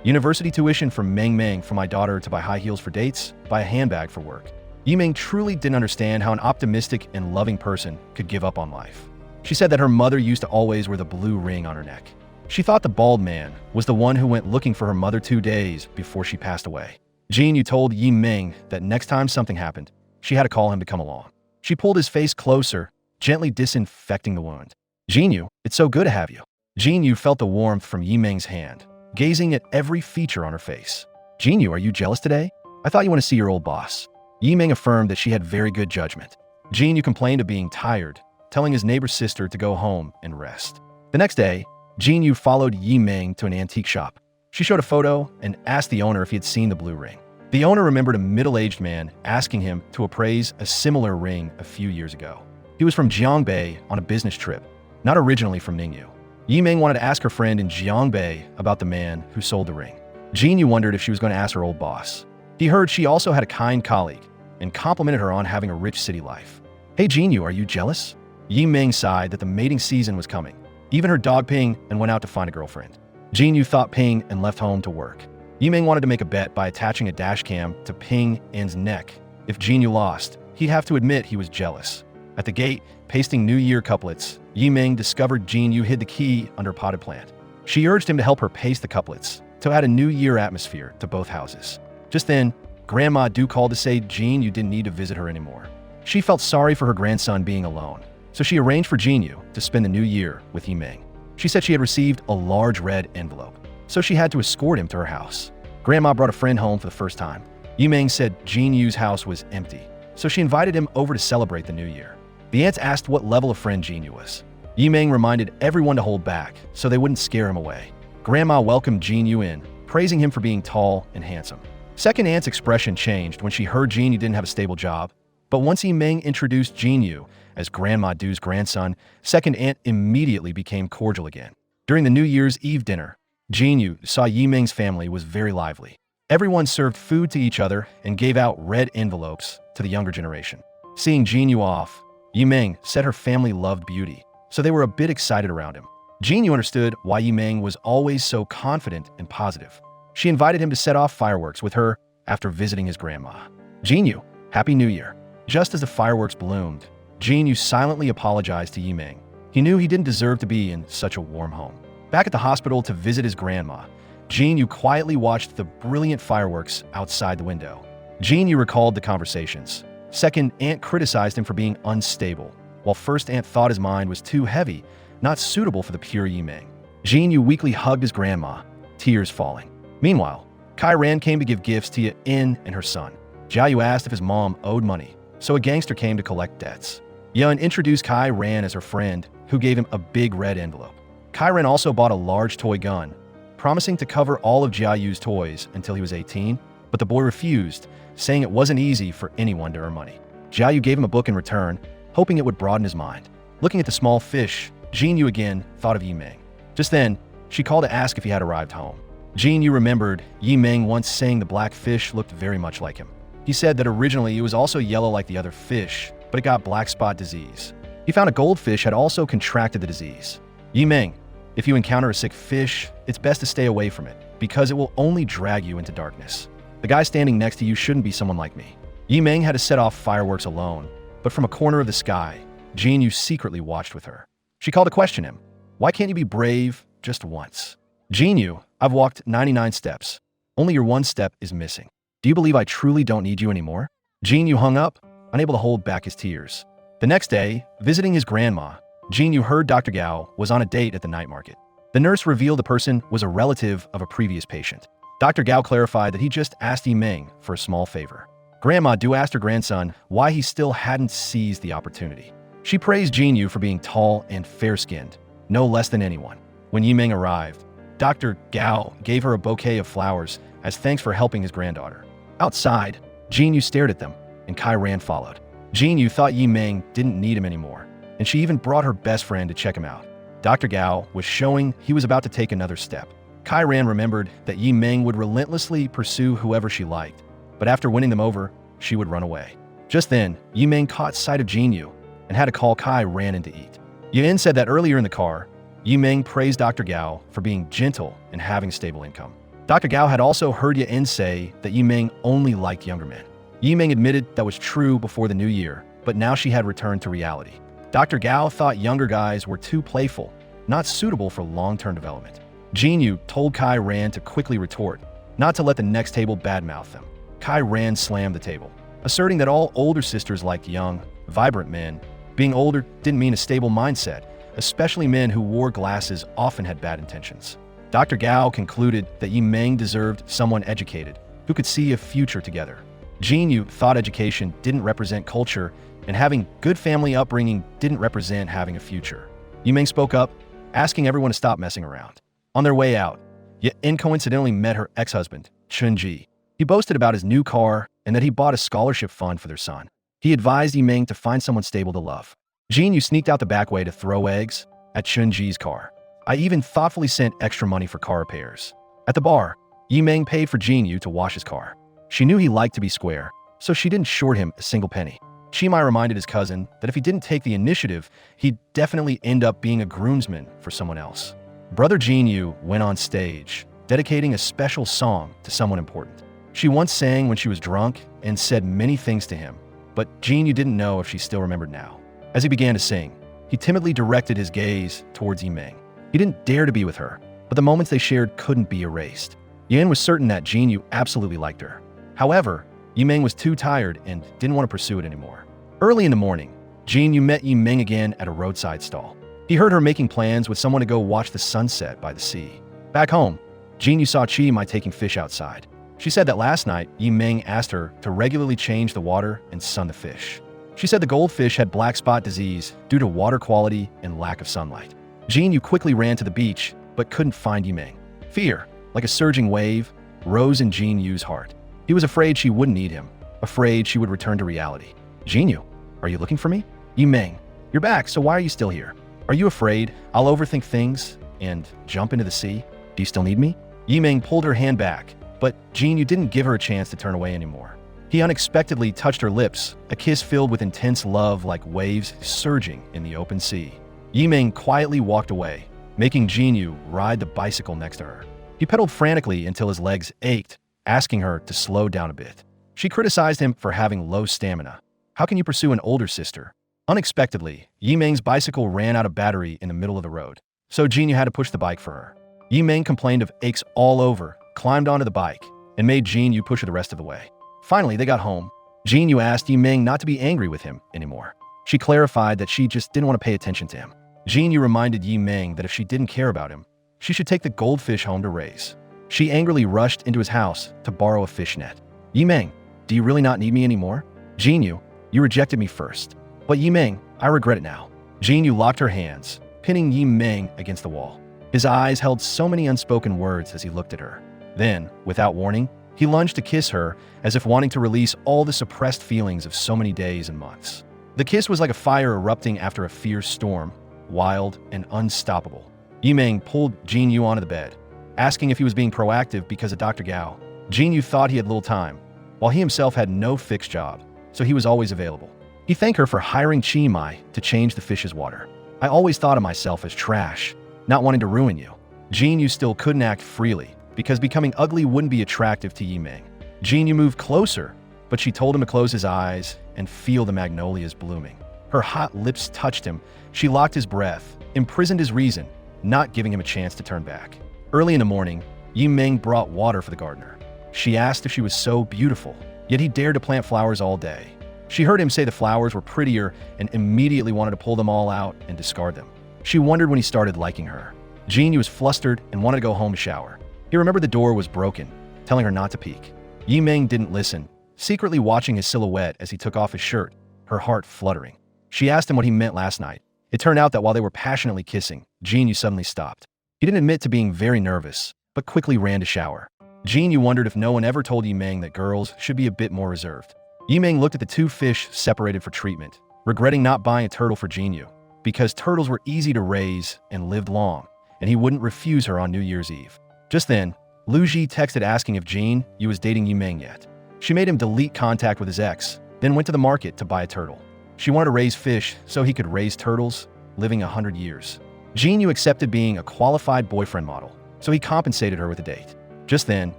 University tuition for Meng for my daughter to buy high heels for dates, buy a handbag for work. Yi Ming truly didn't understand how an optimistic and loving person could give up on life. She said that her mother used to always wear the blue ring on her neck. She thought the bald man was the one who went looking for her mother 2 days before she passed away. Jin Yu told Yi Ming that next time something happened, she had to call him to come along. She pulled his face closer, gently disinfecting the wound. Jin Yu, it's so good to have you. Jin Yu felt the warmth from Yi Ming's hand, gazing at every feature on her face. Jin Yu, are you jealous today? I thought you want to see your old boss. Yi Ming affirmed that she had very good judgment. Jin Yu complained of being tired, telling his neighbor's sister to go home and rest. The next day, Jin Yu followed Yi Ming to an antique shop. She showed a photo and asked the owner if he had seen the blue ring. The owner remembered a middle-aged man asking him to appraise a similar ring a few years ago. He was from Jiangbei on a business trip, not originally from Ningyu. Yi Ming wanted to ask her friend in Jiangbei about the man who sold the ring. Jin Yu wondered if she was going to ask her old boss. He heard she also had a kind colleague and complimented her on having a rich city life. Hey Jin Yu, are you jealous? Yi Ming sighed that the mating season was coming. Even her dog Ping and went out to find a girlfriend. Jin Yu thought Ping and left home to work. Yi Ming wanted to make a bet by attaching a dash cam to Ping N's neck. If Jin Yu lost, he'd have to admit he was jealous. At the gate, pasting New Year couplets, Yi Ming discovered Jin Yu hid the key under a potted plant. She urged him to help her paste the couplets to add a New Year atmosphere to both houses. Just then, Grandma Du called to say Jin Yu didn't need to visit her anymore. She felt sorry for her grandson being alone, so she arranged for Jin Yu to spend the new year with Yi Ming. She said she had received a large red envelope, so she had to escort him to her house. Grandma brought a friend home for the first time. Yi Ming said Jin Yu's house was empty, so she invited him over to celebrate the new year. The aunts asked what level of friend Jin Yu was. Yi Ming reminded everyone to hold back so they wouldn't scare him away. Grandma welcomed Jin Yu in, praising him for being tall and handsome. Second aunt's expression changed when she heard Jin Yu didn't have a stable job, but once Yi Ming introduced Jin Yu as Grandma Du's grandson, second aunt immediately became cordial again. During the New Year's Eve dinner, Jin Yu saw Yi Ming's family was very lively. Everyone served food to each other and gave out red envelopes to the younger generation. Seeing Jin Yu off, Yi Ming said her family loved beauty, so they were a bit excited around him. Jin Yu understood why Yi Ming was always so confident and positive. She invited him to set off fireworks with her after visiting his grandma. Jin Yu, Happy New Year. Just as the fireworks bloomed, Jin Yu silently apologized to Yi Ming. He knew he didn't deserve to be in such a warm home. Back at the hospital to visit his grandma, Jin Yu quietly watched the brilliant fireworks outside the window. Jin Yu recalled the conversations. Second aunt criticized him for being unstable, while first aunt thought his mind was too heavy not suitable for the pure Yiming. Jin Yu weakly hugged his grandma, tears falling. Meanwhile, Kai Ran came to give gifts to Yin and her son. Jia Yu asked if his mom owed money, so a gangster came to collect debts. Yun introduced Kai Ran as her friend, who gave him a big red envelope. Kai Ran also bought a large toy gun, promising to cover all of Jia Yu's toys until he was 18, but the boy refused, saying it wasn't easy for anyone to earn money. Jia Yu gave him a book in return, hoping it would broaden his mind. Looking at the small fish, Jin Yu again thought of Yiming. Just then, she called to ask if he had arrived home. Jin Yu remembered Yiming once saying the black fish looked very much like him. He said that originally it was also yellow like the other fish, but it got black spot disease. He found a goldfish had also contracted the disease. Yiming, if you encounter a sick fish, it's best to stay away from it, because it will only drag you into darkness. The guy standing next to you shouldn't be someone like me. Yiming had to set off fireworks alone, but from a corner of the sky, Jin Yu secretly watched with her. She called to question him. Why can't you be brave just once? Jin Yu, I've walked 99 steps. Only your one step is missing. Do you believe I truly don't need you anymore? Jin Yu hung up, unable to hold back his tears. The next day, visiting his grandma, Jin Yu heard Dr. Gao was on a date at the night market. The nurse revealed the person was a relative of a previous patient. Dr. Gao clarified that he just asked Yiming for a small favor. Grandma Du asked her grandson why he still hadn't seized the opportunity. She praised Jin Yu for being tall and fair-skinned, no less than anyone. When Yiming arrived, Dr. Gao gave her a bouquet of flowers as thanks for helping his granddaughter. Outside, Jin Yu stared at them, and Kai Ran followed. Jin Yu thought Yiming didn't need him anymore, and she even brought her best friend to check him out. Dr. Gao was showing he was about to take another step. Kai Ran remembered that Yiming would relentlessly pursue whoever she liked, but after winning them over, she would run away. Just then, Yiming caught sight of Jin Yu and had to call Kai Ran in to eat. Yin said that earlier in the car, Yiming praised Dr. Gao for being gentle and having stable income. Dr. Gao had also heard Yin say that Yiming only liked younger men. Yiming admitted that was true before the new year, but now she had returned to reality. Dr. Gao thought younger guys were too playful, not suitable for long-term development. Jin Yu told Kai Ran to quickly retort, not to let the next table badmouth them. Kai Ran slammed the table, asserting that all older sisters liked young, vibrant men. Being older didn't mean a stable mindset, especially men who wore glasses often had bad intentions. Dr. Gao concluded that Yiming deserved someone educated, who could see a future together. Jin Yu thought education didn't represent culture, and having good family upbringing didn't represent having a future. Yiming spoke up, asking everyone to stop messing around. On their way out, Yin coincidentally met her ex-husband, Chunji. He boasted about his new car and that he bought a scholarship fund for their son. He advised Yiming to find someone stable to love. Jin Yu sneaked out the back way to throw eggs at Chunji's car. I even thoughtfully sent extra money for car repairs. At the bar, Yiming paid for Jin Yu to wash his car. She knew he liked to be square, so she didn't short him a single penny. Chimai reminded his cousin that if he didn't take the initiative, he'd definitely end up being a groomsman for someone else. Brother Jin Yu went on stage, dedicating a special song to someone important. She once sang when she was drunk and said many things to him, but Jin Yu didn't know if she still remembered now. As he began to sing, he timidly directed his gaze towards Yiming. He didn't dare to be with her, but the moments they shared couldn't be erased. Yin was certain that Jin Yu absolutely liked her. However, Yiming was too tired and didn't want to pursue it anymore. Early in the morning, Jin Yu met Yiming again at a roadside stall. He heard her making plans with someone to go watch the sunset by the sea. Back home, Jin Yu saw Chimai taking fish outside. She said that last night, Yiming asked her to regularly change the water and sun the fish. She said the goldfish had black spot disease due to water quality and lack of sunlight. Jin Yu quickly ran to the beach, but couldn't find Yiming. Fear, like a surging wave, rose in Jin Yu's heart. He was afraid she wouldn't need him, afraid she would return to reality. Jin Yu, are you looking for me? Yiming, you're back, so why are you still here? Are you afraid I'll overthink things and jump into the sea? Do you still need me? Yiming pulled her hand back, but Jin Yu didn't give her a chance to turn away anymore. He unexpectedly touched her lips, a kiss filled with intense love like waves surging in the open sea. Yiming quietly walked away, making Jin Yu ride the bicycle next to her. He pedaled frantically until his legs ached, asking her to slow down a bit. She criticized him for having low stamina. How can you pursue an older sister? Unexpectedly, Yiming's bicycle ran out of battery in the middle of the road, so Jin Yu had to push the bike for her. Yiming complained of aches all over, climbed onto the bike, and made Jin Yu push her the rest of the way. Finally, they got home. Jin Yu asked Yiming not to be angry with him anymore. She clarified that she just didn't want to pay attention to him. Jinyu reminded Yi Ming that if she didn't care about him, she should take the goldfish home to raise. She angrily rushed into his house to borrow a fish net. Yi Ming, do you really not need me anymore? Jinyu, you rejected me first. But Yi Ming, I regret it now. Jinyu locked her hands, pinning Yi Ming against the wall. His eyes held so many unspoken words as he looked at her. Then, without warning, he lunged to kiss her as if wanting to release all the suppressed feelings of so many days and months. The kiss was like a fire erupting after a fierce storm, wild and unstoppable. Yi Ming pulled Jinyu onto the bed, asking if he was being proactive because of Dr. Gao. Jinyu thought he had little time, while he himself had no fixed job, so he was always available. He thanked her for hiring Chi Mai to change the fish's water. I always thought of myself as trash, not wanting to ruin you. Jinyu still couldn't act freely, because becoming ugly wouldn't be attractive to Yi Ming. Jinyu moved closer, but she told him to close his eyes and feel the magnolias blooming. Her hot lips touched him. She locked his breath, imprisoned his reason, not giving him a chance to turn back. Early in the morning, Yi Ming brought water for the gardener. She asked if she was so beautiful, yet he dared to plant flowers all day. She heard him say the flowers were prettier and immediately wanted to pull them all out and discard them. She wondered when he started liking her. Jinyu was flustered and wanted to go home to shower. He remembered the door was broken, telling her not to peek. Yi Ming didn't listen, secretly watching his silhouette as he took off his shirt, her heart fluttering. She asked him what he meant last night. It turned out that while they were passionately kissing, Jinyu suddenly stopped. He didn't admit to being very nervous, but quickly ran to shower. Jinyu wondered if no one ever told Yi Ming that girls should be a bit more reserved. Yi Ming looked at the two fish separated for treatment, regretting not buying a turtle for Jinyu, because turtles were easy to raise and lived long, and he wouldn't refuse her on New Year's Eve. Just then, Lu Ji texted asking if Jinyu was dating Yi Ming yet. She made him delete contact with his ex, then went to the market to buy a turtle. She wanted to raise fish so he could raise turtles, living 100 years. Jinyu accepted being a qualified boyfriend model, so he compensated her with a date. Just then,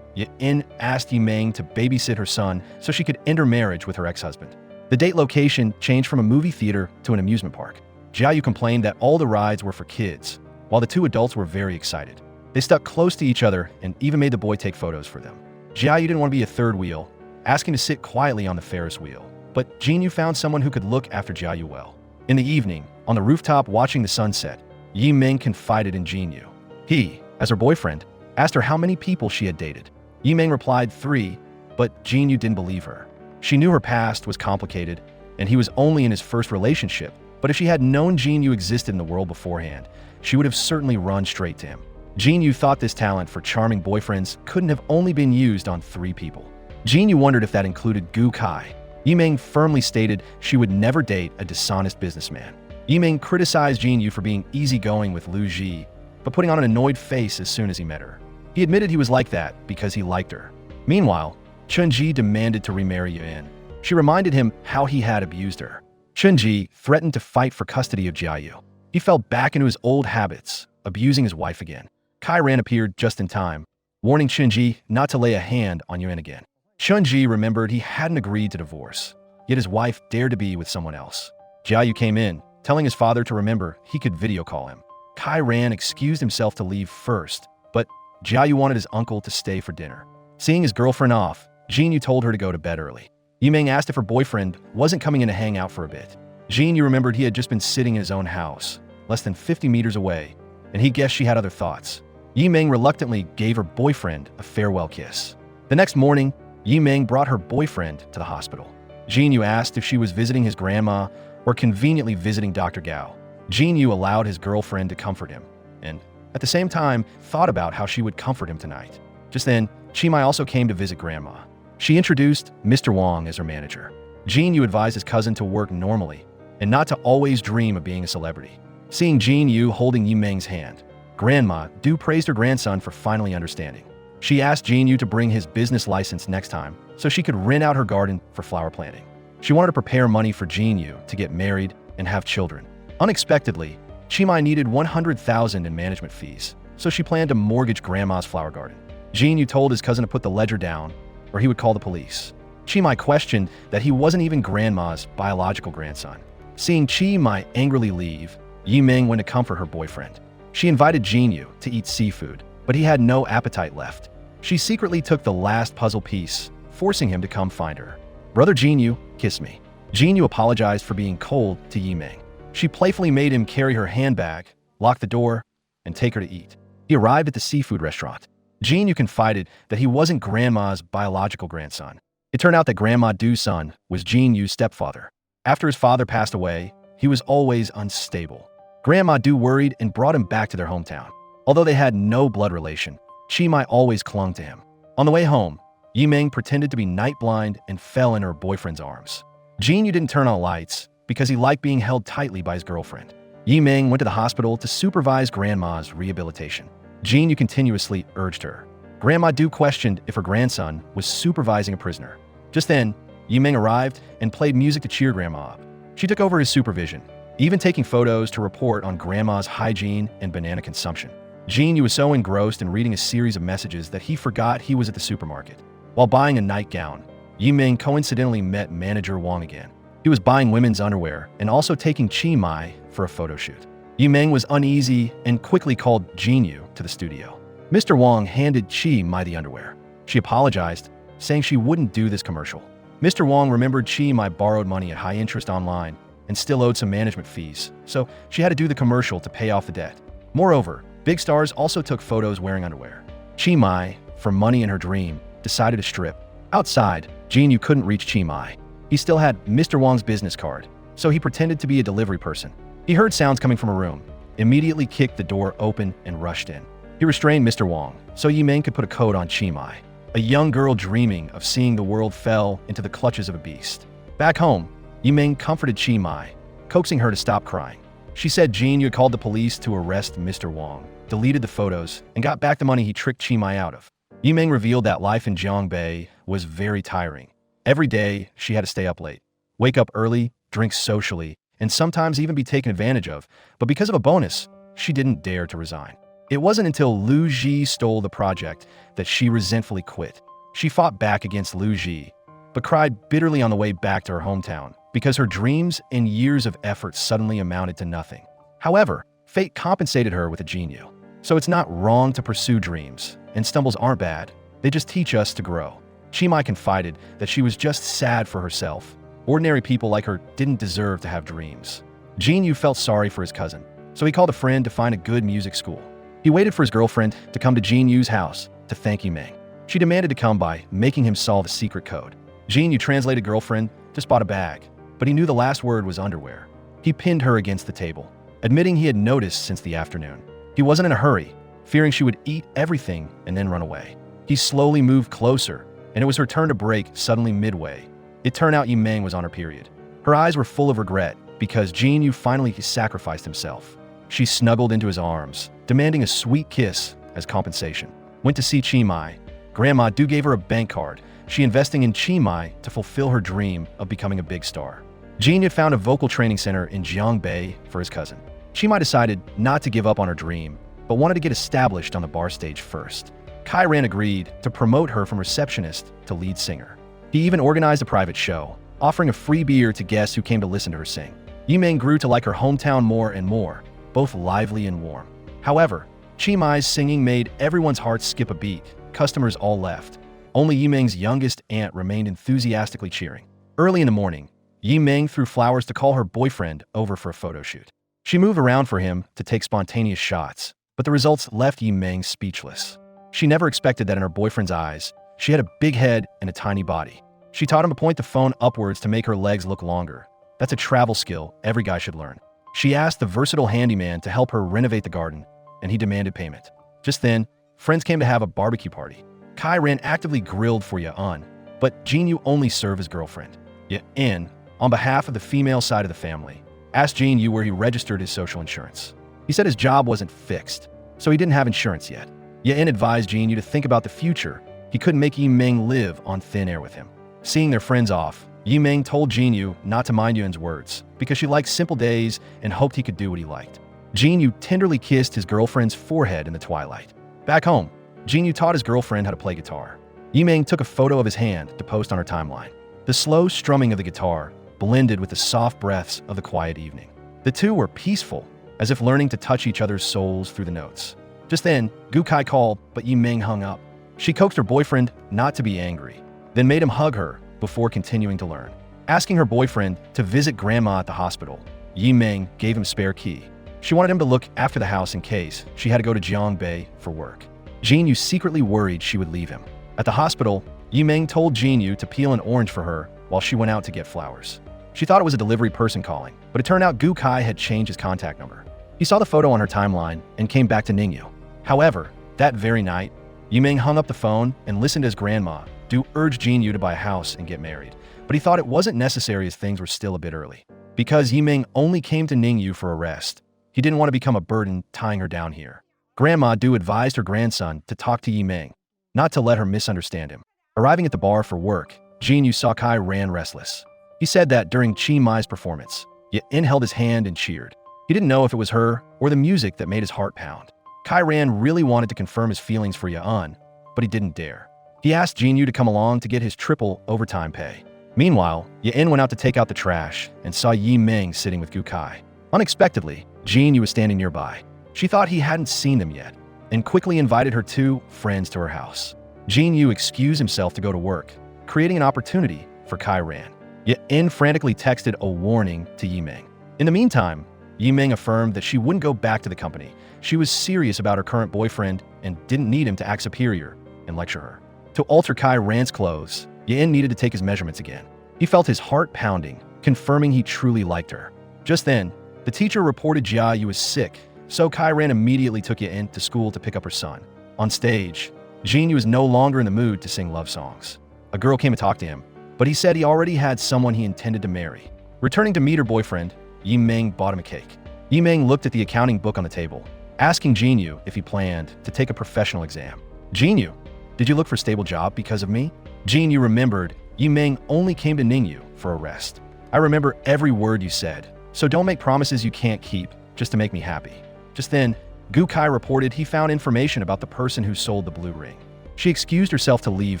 Yin asked Yi Ming to babysit her son so she could end her marriage with her ex-husband. The date location changed from a movie theater to an amusement park. Jiayu complained that all the rides were for kids, while the two adults were very excited. They stuck close to each other and even made the boy take photos for them. Jiayu didn't want to be a third wheel, asking to sit quietly on the Ferris wheel. But Jinyu found someone who could look after Jiayu well. In the evening, on the rooftop watching the sunset, Yi Ming confided in Jinyu. He, as her boyfriend, asked her how many people she had dated. Yi Ming replied 3, but Jinyu didn't believe her. She knew her past was complicated, and he was only in his first relationship, but if she had known Jinyu existed in the world beforehand, she would have certainly run straight to him. Jinyu thought this talent for charming boyfriends couldn't have only been used on 3 people. Jinyu wondered if that included Gu Kai. Yi Ming firmly stated she would never date a dishonest businessman. Yi Ming criticized Jinyu for being easygoing with Lu Ji, but putting on an annoyed face as soon as he met her. He admitted he was like that because he liked her. Meanwhile, Chunji demanded to remarry Yin. She reminded him how he had abused her. Chunji threatened to fight for custody of Jiayu. He fell back into his old habits, abusing his wife again. Kai Ran appeared just in time, warning Chunji not to lay a hand on Yin again. Chunji remembered he hadn't agreed to divorce, yet his wife dared to be with someone else. Jiayu came in, telling his father to remember he could video call him. Kai Ran excused himself to leave first, but Jiayu wanted his uncle to stay for dinner. Seeing his girlfriend off, Jinyu told her to go to bed early. Yi Ming asked if her boyfriend wasn't coming in to hang out for a bit. Jinyu remembered he had just been sitting in his own house, less than 50 meters away, and he guessed she had other thoughts. Yi Ming reluctantly gave her boyfriend a farewell kiss. The next morning, Yi Ming brought her boyfriend to the hospital. Jinyu asked if she was visiting his grandma or conveniently visiting Dr. Gao. Jinyu allowed his girlfriend to comfort him, and at the same time thought about how she would comfort him tonight. Just then, Chi Mai also came to visit grandma. She introduced Mr. Wang as her manager. Jinyu advised his cousin to work normally and not to always dream of being a celebrity. Seeing Jinyu holding Yi Ming's hand, Grandma Du praised her grandson for finally understanding. She asked Jinyu to bring his business license next time so she could rent out her garden for flower planting. She wanted to prepare money for Jinyu to get married and have children. Unexpectedly, Chi Mai needed 100,000 in management fees, so she planned to mortgage Grandma's flower garden. Jinyu told his cousin to put the ledger down, or he would call the police. Chi Mai questioned that he wasn't even Grandma's biological grandson. Seeing Chi Mai angrily leave, Yi Ming went to comfort her boyfriend. She invited Jinyu to eat seafood, but he had no appetite left. She secretly took the last puzzle piece, forcing him to come find her. Brother Jinyu, kiss me. Jinyu apologized for being cold to Yi Ming. She playfully made him carry her handbag, lock the door, and take her to eat. He arrived at the seafood restaurant. Jin-yu confided that he wasn't Grandma's biological grandson. It turned out that Grandma Do's son was Jin-yu's stepfather. After his father passed away, he was always unstable. Grandma Do worried and brought him back to their hometown. Although they had no blood relation, Chi-mai always clung to him. On the way home, Yi-ming pretended to be night blind and fell in her boyfriend's arms. Jin-yu didn't turn on lights because he liked being held tightly by his girlfriend. Yi-ming went to the hospital to supervise Grandma's rehabilitation. Jin-yu continuously urged her. Grandma Do questioned if her grandson was supervising a prisoner. Just then, Yi-ming arrived and played music to cheer Grandma up. She took over his supervision, even taking photos to report on Grandma's hygiene and banana consumption. Jin-yu was so engrossed in reading a series of messages that he forgot he was at the supermarket. While buying a nightgown, Yi-ming coincidentally met manager Wang again. He was buying women's underwear and also taking Chi-mai for a photo shoot. Yi-ming was uneasy and quickly called Jin-yu to the studio. Mr. Wang handed Chi-mai the underwear. She apologized, saying she wouldn't do this commercial. Mr. Wang remembered Chi-mai borrowed money at high interest online and still owed some management fees, so she had to do the commercial to pay off the debt. Moreover, big stars also took photos wearing underwear. Chi-mai, for money in her dream, decided to strip. Outside, Jin-yu couldn't reach Chi-mai. He still had Mr. Wang's business card, so he pretended to be a delivery person. He heard sounds coming from a room, immediately kicked the door open and rushed in. He restrained Mr. Wang, so Yi-ming could put a coat on Chi-mai. A young girl dreaming of seeing the world fell into the clutches of a beast. Back home, Yi-ming comforted Chi-mai, coaxing her to stop crying. She said Jin-yu had called the police to arrest Mr. Wang, deleted the photos, and got back the money he tricked Chi-mai out of. Yi-ming revealed that life in Jiangbei was very tiring. Every day, she had to stay up late, wake up early, drink socially, and sometimes even be taken advantage of, but because of a bonus, she didn't dare to resign. It wasn't until Liu Ji stole the project that she resentfully quit. She fought back against Liu Ji, but cried bitterly on the way back to her hometown because her dreams and years of effort suddenly amounted to nothing. However, fate compensated her with a Jin-yu. So it's not wrong to pursue dreams, and stumbles aren't bad. They just teach us to grow. Chi-mai confided that she was just sad for herself. Ordinary people like her didn't deserve to have dreams. Jin-yu felt sorry for his cousin, so he called a friend to find a good music school. He waited for his girlfriend to come to Jin-yu's house to thank Yi-ming. She demanded to come by, making him solve a secret code. Jin-yu translated girlfriend, just bought a bag, but he knew the last word was underwear. He pinned her against the table, admitting he had noticed since the afternoon. He wasn't in a hurry, fearing she would eat everything and then run away. He slowly moved closer, and it was her turn to break suddenly midway. It turned out Yi-ming was on her period. Her eyes were full of regret because Jin-yu finally sacrificed himself. She snuggled into his arms, demanding a sweet kiss as compensation. Went to see Chi-mai. Grandma Do gave her a bank card, she investing in Chi-mai to fulfill her dream of becoming a big star. Jin had found a vocal training center in Jiangbei for his cousin. Chi-mai decided not to give up on her dream, but wanted to get established on the bar stage first. Kai-ran agreed to promote her from receptionist to lead singer. He even organized a private show, offering a free beer to guests who came to listen to her sing. Yi-ming grew to like her hometown more and more, both lively and warm. However, Chi-mai's singing made everyone's hearts skip a beat. Customers all left. Only Yi-ming's youngest aunt remained enthusiastically cheering. Early in the morning, Yi-ming threw flowers to call her boyfriend over for a photo shoot. She moved around for him to take spontaneous shots, but the results left Yi-ming speechless. She never expected that in her boyfriend's eyes, she had a big head and a tiny body. She taught him to point the phone upwards to make her legs look longer. That's a travel skill every guy should learn. She asked the versatile handyman to help her renovate the garden, and he demanded payment. Just then, friends came to have a barbecue party. Kai-ran actively grilled for Ye-un, but Jin-yu only served his girlfriend. Ye-in, on behalf of the female side of the family, asked Jin-yu where he registered his social insurance. He said his job wasn't fixed, so he didn't have insurance yet. Ye-in advised Jin-yu to think about the future. He couldn't make Yi-ming live on thin air with him. Seeing their friends off, Yi-ming told Jin-yu not to mind Ye-in's words because she liked simple days and hoped he could do what he liked. Jin-yu tenderly kissed his girlfriend's forehead in the twilight. Back home, Jin-yu taught his girlfriend how to play guitar. Yi-ming took a photo of his hand to post on her timeline. The slow strumming of the guitar blended with the soft breaths of the quiet evening. The two were peaceful, as if learning to touch each other's souls through the notes. Just then, Gukai called, but Yi-ming hung up. She coaxed her boyfriend not to be angry, then made him hug her before continuing to learn. Asking her boyfriend to visit Grandma at the hospital, Yi Ming gave him a spare key. She wanted him to look after the house in case she had to go to Jiangbei for work. Jinyu secretly worried she would leave him. At the hospital, Yi Ming told Jinyu to peel an orange for her while she went out to get flowers. She thought it was a delivery person calling, but it turned out Gu Kai had changed his contact number. He saw the photo on her timeline and came back to Ningyu. However, that very night, Yi Ming hung up the phone and listened as Grandma Du urged Jinyu to buy a house and get married, but he thought it wasn't necessary as things were still a bit early. Because Yi Ming only came to Ningyu for a rest, he didn't want to become a burden tying her down here. Grandma Du advised her grandson to talk to Yi Ming, not to let her misunderstand him. Arriving at the bar for work, Jinyu saw Kai Ran restless. He said that during Chi Mai's performance, Yin held his hand and cheered. He didn't know if it was her or the music that made his heart pound. Kai Ran really wanted to confirm his feelings for Yun, but he didn't dare. He asked Jinyu to come along to get his triple overtime pay. Meanwhile, Yin went out to take out the trash and saw Yi Ming sitting with Gu Kai. Unexpectedly, Jinyu was standing nearby. She thought he hadn't seen them yet and quickly invited her two friends to her house. Jinyu excused himself to go to work, creating an opportunity for Kai Ran. Yin frantically texted a warning to Yi Ming. In the meantime, Yi Ming affirmed that she wouldn't go back to the company. She was serious about her current boyfriend and didn't need him to act superior and lecture her. To alter Kai Ran's clothes, Yin needed to take his measurements again. He felt his heart pounding, confirming he truly liked her. Just then, the teacher reported Jia Yu was sick, so Kai Ran immediately took Yin to school to pick up her son. On stage, Jinyu was no longer in the mood to sing love songs. A girl came to talk to him, but he said he already had someone he intended to marry. Returning to meet her boyfriend, Yi Ming bought him a cake. Yi Ming looked at the accounting book on the table, asking Jinyu if he planned to take a professional exam. Jinyu, did you look for a stable job because of me? Jinyu remembered Yi Ming only came to Ningyu for a rest. I remember every word you said, so don't make promises you can't keep just to make me happy. Just then, Gu Kai reported he found information about the person who sold the blue ring. She excused herself to leave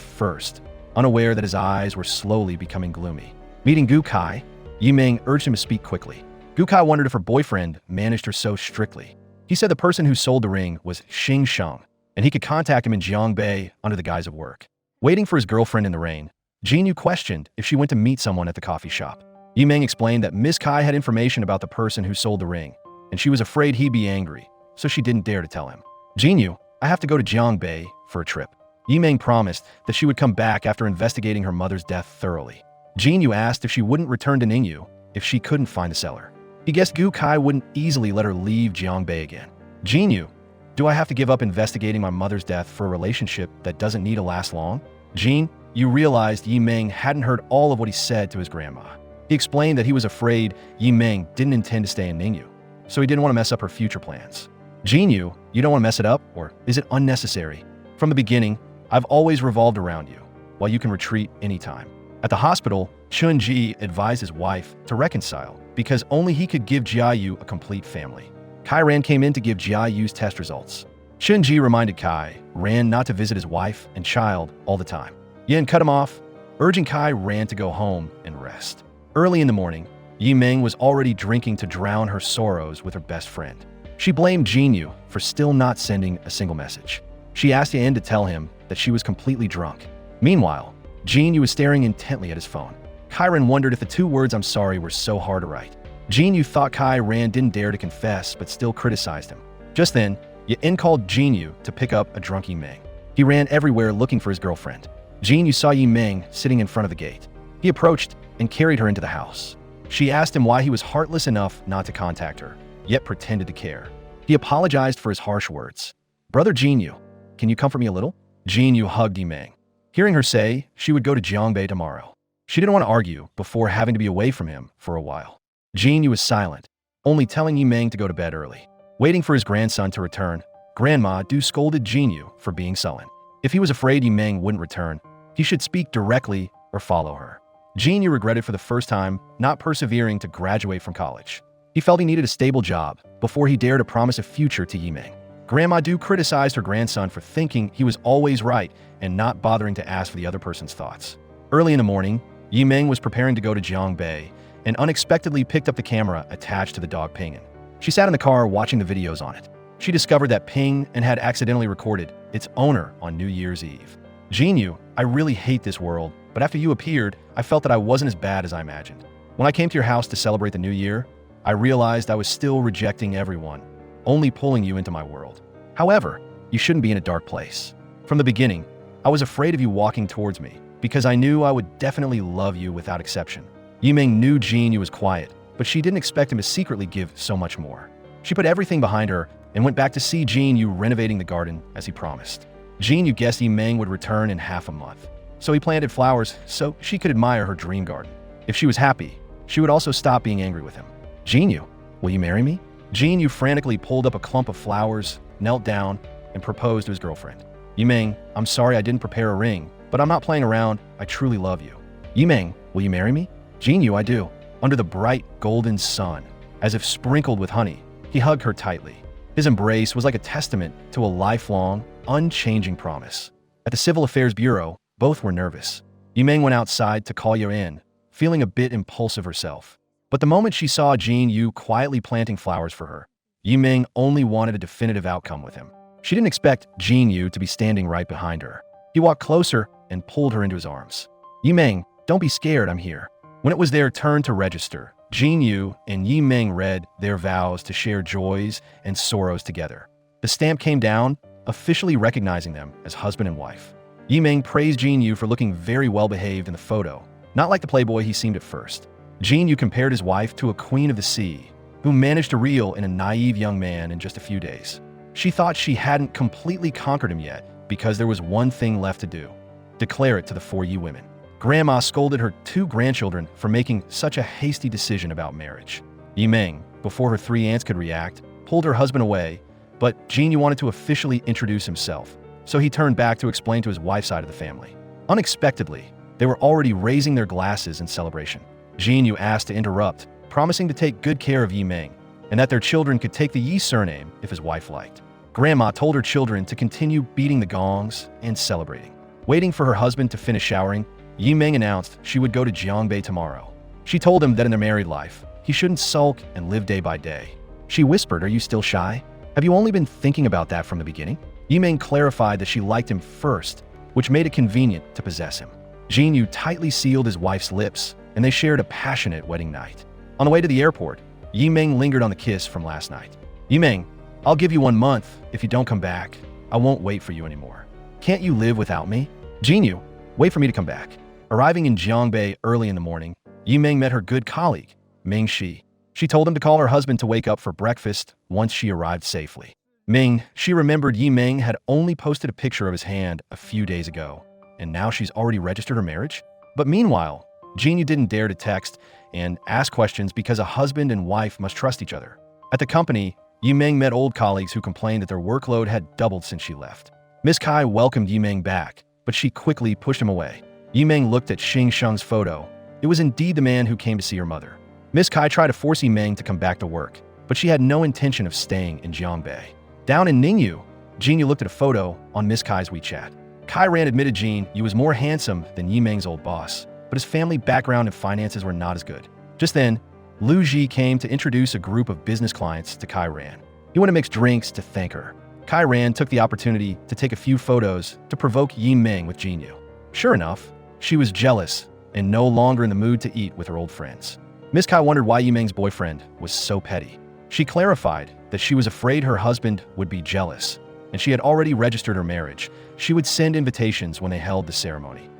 first, unaware that his eyes were slowly becoming gloomy. Meeting Gu Kai, Yi Ming urged him to speak quickly. Gu Kai wondered if her boyfriend managed her so strictly. He said the person who sold the ring was Xing Sheng, and he could contact him in Jiangbei under the guise of work. Waiting for his girlfriend in the rain, Jinyu questioned if she went to meet someone at the coffee shop. Yi Ming explained that Miss Kai had information about the person who sold the ring, and she was afraid he'd be angry, so she didn't dare to tell him. Jinyu, I have to go to Jiangbei for a trip. Yi Ming promised that she would come back after investigating her mother's death thoroughly. Jinyu asked if she wouldn't return to Ningyu if she couldn't find the seller. He guessed Gu Kai wouldn't easily let her leave Jiangbei again. Jinyu, do I have to give up investigating my mother's death for a relationship that doesn't need to last long? Jin, you realized Yi Ming hadn't heard all of what he said to his grandma. He explained that he was afraid Yi Ming didn't intend to stay in Ningyu, so he didn't want to mess up her future plans. Jinyu, you don't want to mess it up, or is it unnecessary? From the beginning, I've always revolved around you, while you can retreat anytime. At the hospital, Chun-ji advised his wife to reconcile because only he could give Jia Yu a complete family. Kai Ran came in to give Jia Yu's test results. Chun-ji reminded Kai Ran not to visit his wife and child all the time. Yin cut him off, urging Kai Ran to go home and rest. Early in the morning, Yi Ming was already drinking to drown her sorrows with her best friend. She blamed Jinyu for still not sending a single message. She asked Yin to tell him that she was completely drunk. Meanwhile, Jinyu was staring intently at his phone. Kai Ran wondered if the two words "I'm sorry" were so hard to write. Jinyu thought Kai Ran didn't dare to confess but still criticized him. Just then, Yin called Jinyu to pick up a drunk Yi Ming. He ran everywhere looking for his girlfriend. Jinyu saw Yi Ming sitting in front of the gate. He approached and carried her into the house. She asked him why he was heartless enough not to contact her, yet pretended to care. He apologized for his harsh words. Brother Jinyu, can you comfort me a little? Jinyu hugged Yi Ming. Hearing her say she would go to Jiangbei tomorrow, she didn't want to argue before having to be away from him for a while. Jinyu was silent, only telling Yi Ming to go to bed early. Waiting for his grandson to return, Grandma Du scolded Jinyu for being sullen. If he was afraid Yi Ming wouldn't return, he should speak directly or follow her. Jinyu regretted for the first time not persevering to graduate from college. He felt he needed a stable job before he dared to promise a future to Yi Ming. Grandma Du criticized her grandson for thinking he was always right and not bothering to ask for the other person's thoughts. Early in the morning, Yi Ming was preparing to go to Jiangbei and unexpectedly picked up the camera attached to the dog Ping'an. She sat in the car watching the videos on it. She discovered that Ping and had accidentally recorded its owner on New Year's Eve. Jinyu, I really hate this world, but after you appeared, I felt that I wasn't as bad as I imagined. When I came to your house to celebrate the new year, I realized I was still rejecting everyone, only pulling you into my world. However, you shouldn't be in a dark place. From the beginning, I was afraid of you walking towards me because I knew I would definitely love you without exception. Yiming knew Jin Yu was quiet, but she didn't expect him to secretly give so much more. She put everything behind her and went back to see Jin Yu renovating the garden as he promised. Jin Yu guessed Yiming would return in half a month, so he planted flowers so she could admire her dream garden. If she was happy, she would also stop being angry with him. Jin Yu, will you marry me? Jin Yu frantically pulled up a clump of flowers, knelt down, and proposed to his girlfriend. Yiming, I'm sorry I didn't prepare a ring, but I'm not playing around. I truly love you. Yiming, will you marry me? Jin Yu, I do. Under the bright golden sun, as if sprinkled with honey, he hugged her tightly. His embrace was like a testament to a lifelong, unchanging promise. At the Civil Affairs Bureau, both were nervous. Yiming went outside to call Yu in, feeling a bit impulsive herself. But the moment she saw Jin Yu quietly planting flowers for her, Yiming only wanted a definitive outcome with him. She didn't expect Jin Yu to be standing right behind her. He walked closer and pulled her into his arms. Yiming, don't be scared, I'm here. When it was their turn to register, Jin Yu and Yiming read their vows to share joys and sorrows together. The stamp came down, officially recognizing them as husband and wife. Yiming praised Jin Yu for looking very well behaved in the photo, not like the playboy he seemed at first. Jin Yu compared his wife to a queen of the sea, who managed to reel in a naive young man in just a few days. She thought she hadn't completely conquered him yet because there was one thing left to do: declare it to the 4 Yi women. Grandma scolded her 2 grandchildren for making such a hasty decision about marriage. Yiming, before her 3 aunts could react, pulled her husband away, but Jin Yu wanted to officially introduce himself, so he turned back to explain to his wife's side of the family. Unexpectedly, they were already raising their glasses in celebration. Jin Yu asked to interrupt, promising to take good care of Yiming, and that their children could take the Yi surname if his wife liked. Grandma told her children to continue beating the gongs and celebrating. Waiting for her husband to finish showering, Yiming announced she would go to Jiangbei tomorrow. She told him that in their married life, he shouldn't sulk and live day by day. She whispered, "Are you still shy? Have you only been thinking about that from the beginning?" Yiming clarified that she liked him first, which made it convenient to possess him. Jin Yu tightly sealed his wife's lips, and they shared a passionate wedding night. On the way to the airport, Yiming lingered on the kiss from last night. Yiming, I'll give you 1 month. If you don't come back, I won't wait for you anymore. Can't you live without me? Jin Yu, wait for me to come back. Arriving in Jiangbei early in the morning, Yiming met her good colleague, Ming Shi. She told him to call her husband to wake up for breakfast once she arrived safely. Ming, she remembered Yiming had only posted a picture of his hand a few days ago, and now she's already registered her marriage? But meanwhile, Jin Yu didn't dare to text and ask questions because a husband and wife must trust each other. At the company, Yiming met old colleagues who complained that their workload had doubled since she left. Miss Kai welcomed Yiming back, but she quickly pushed him away. Yiming looked at Xing Sheng's photo. It was indeed the man who came to see her mother. Miss Kai tried to force Yiming to come back to work, but she had no intention of staying in Jiangbei. Down in Ningyu, Jin Yu looked at a photo on Miss Kai's WeChat. Kai Ran admitted Jin Yu was more handsome than Yiming's old boss, but his family background and finances were not as good. Just then, Lu Ji came to introduce a group of business clients to Kai Ran. He wanted to mix drinks to thank her. Kai Ran took the opportunity to take a few photos to provoke Yiming with Jin Yu. Sure enough, she was jealous and no longer in the mood to eat with her old friends. Miss Kai wondered why Yiming's boyfriend was so petty. She clarified that she was afraid her husband would be jealous, and she had already registered her marriage. She would send invitations when they held the ceremony.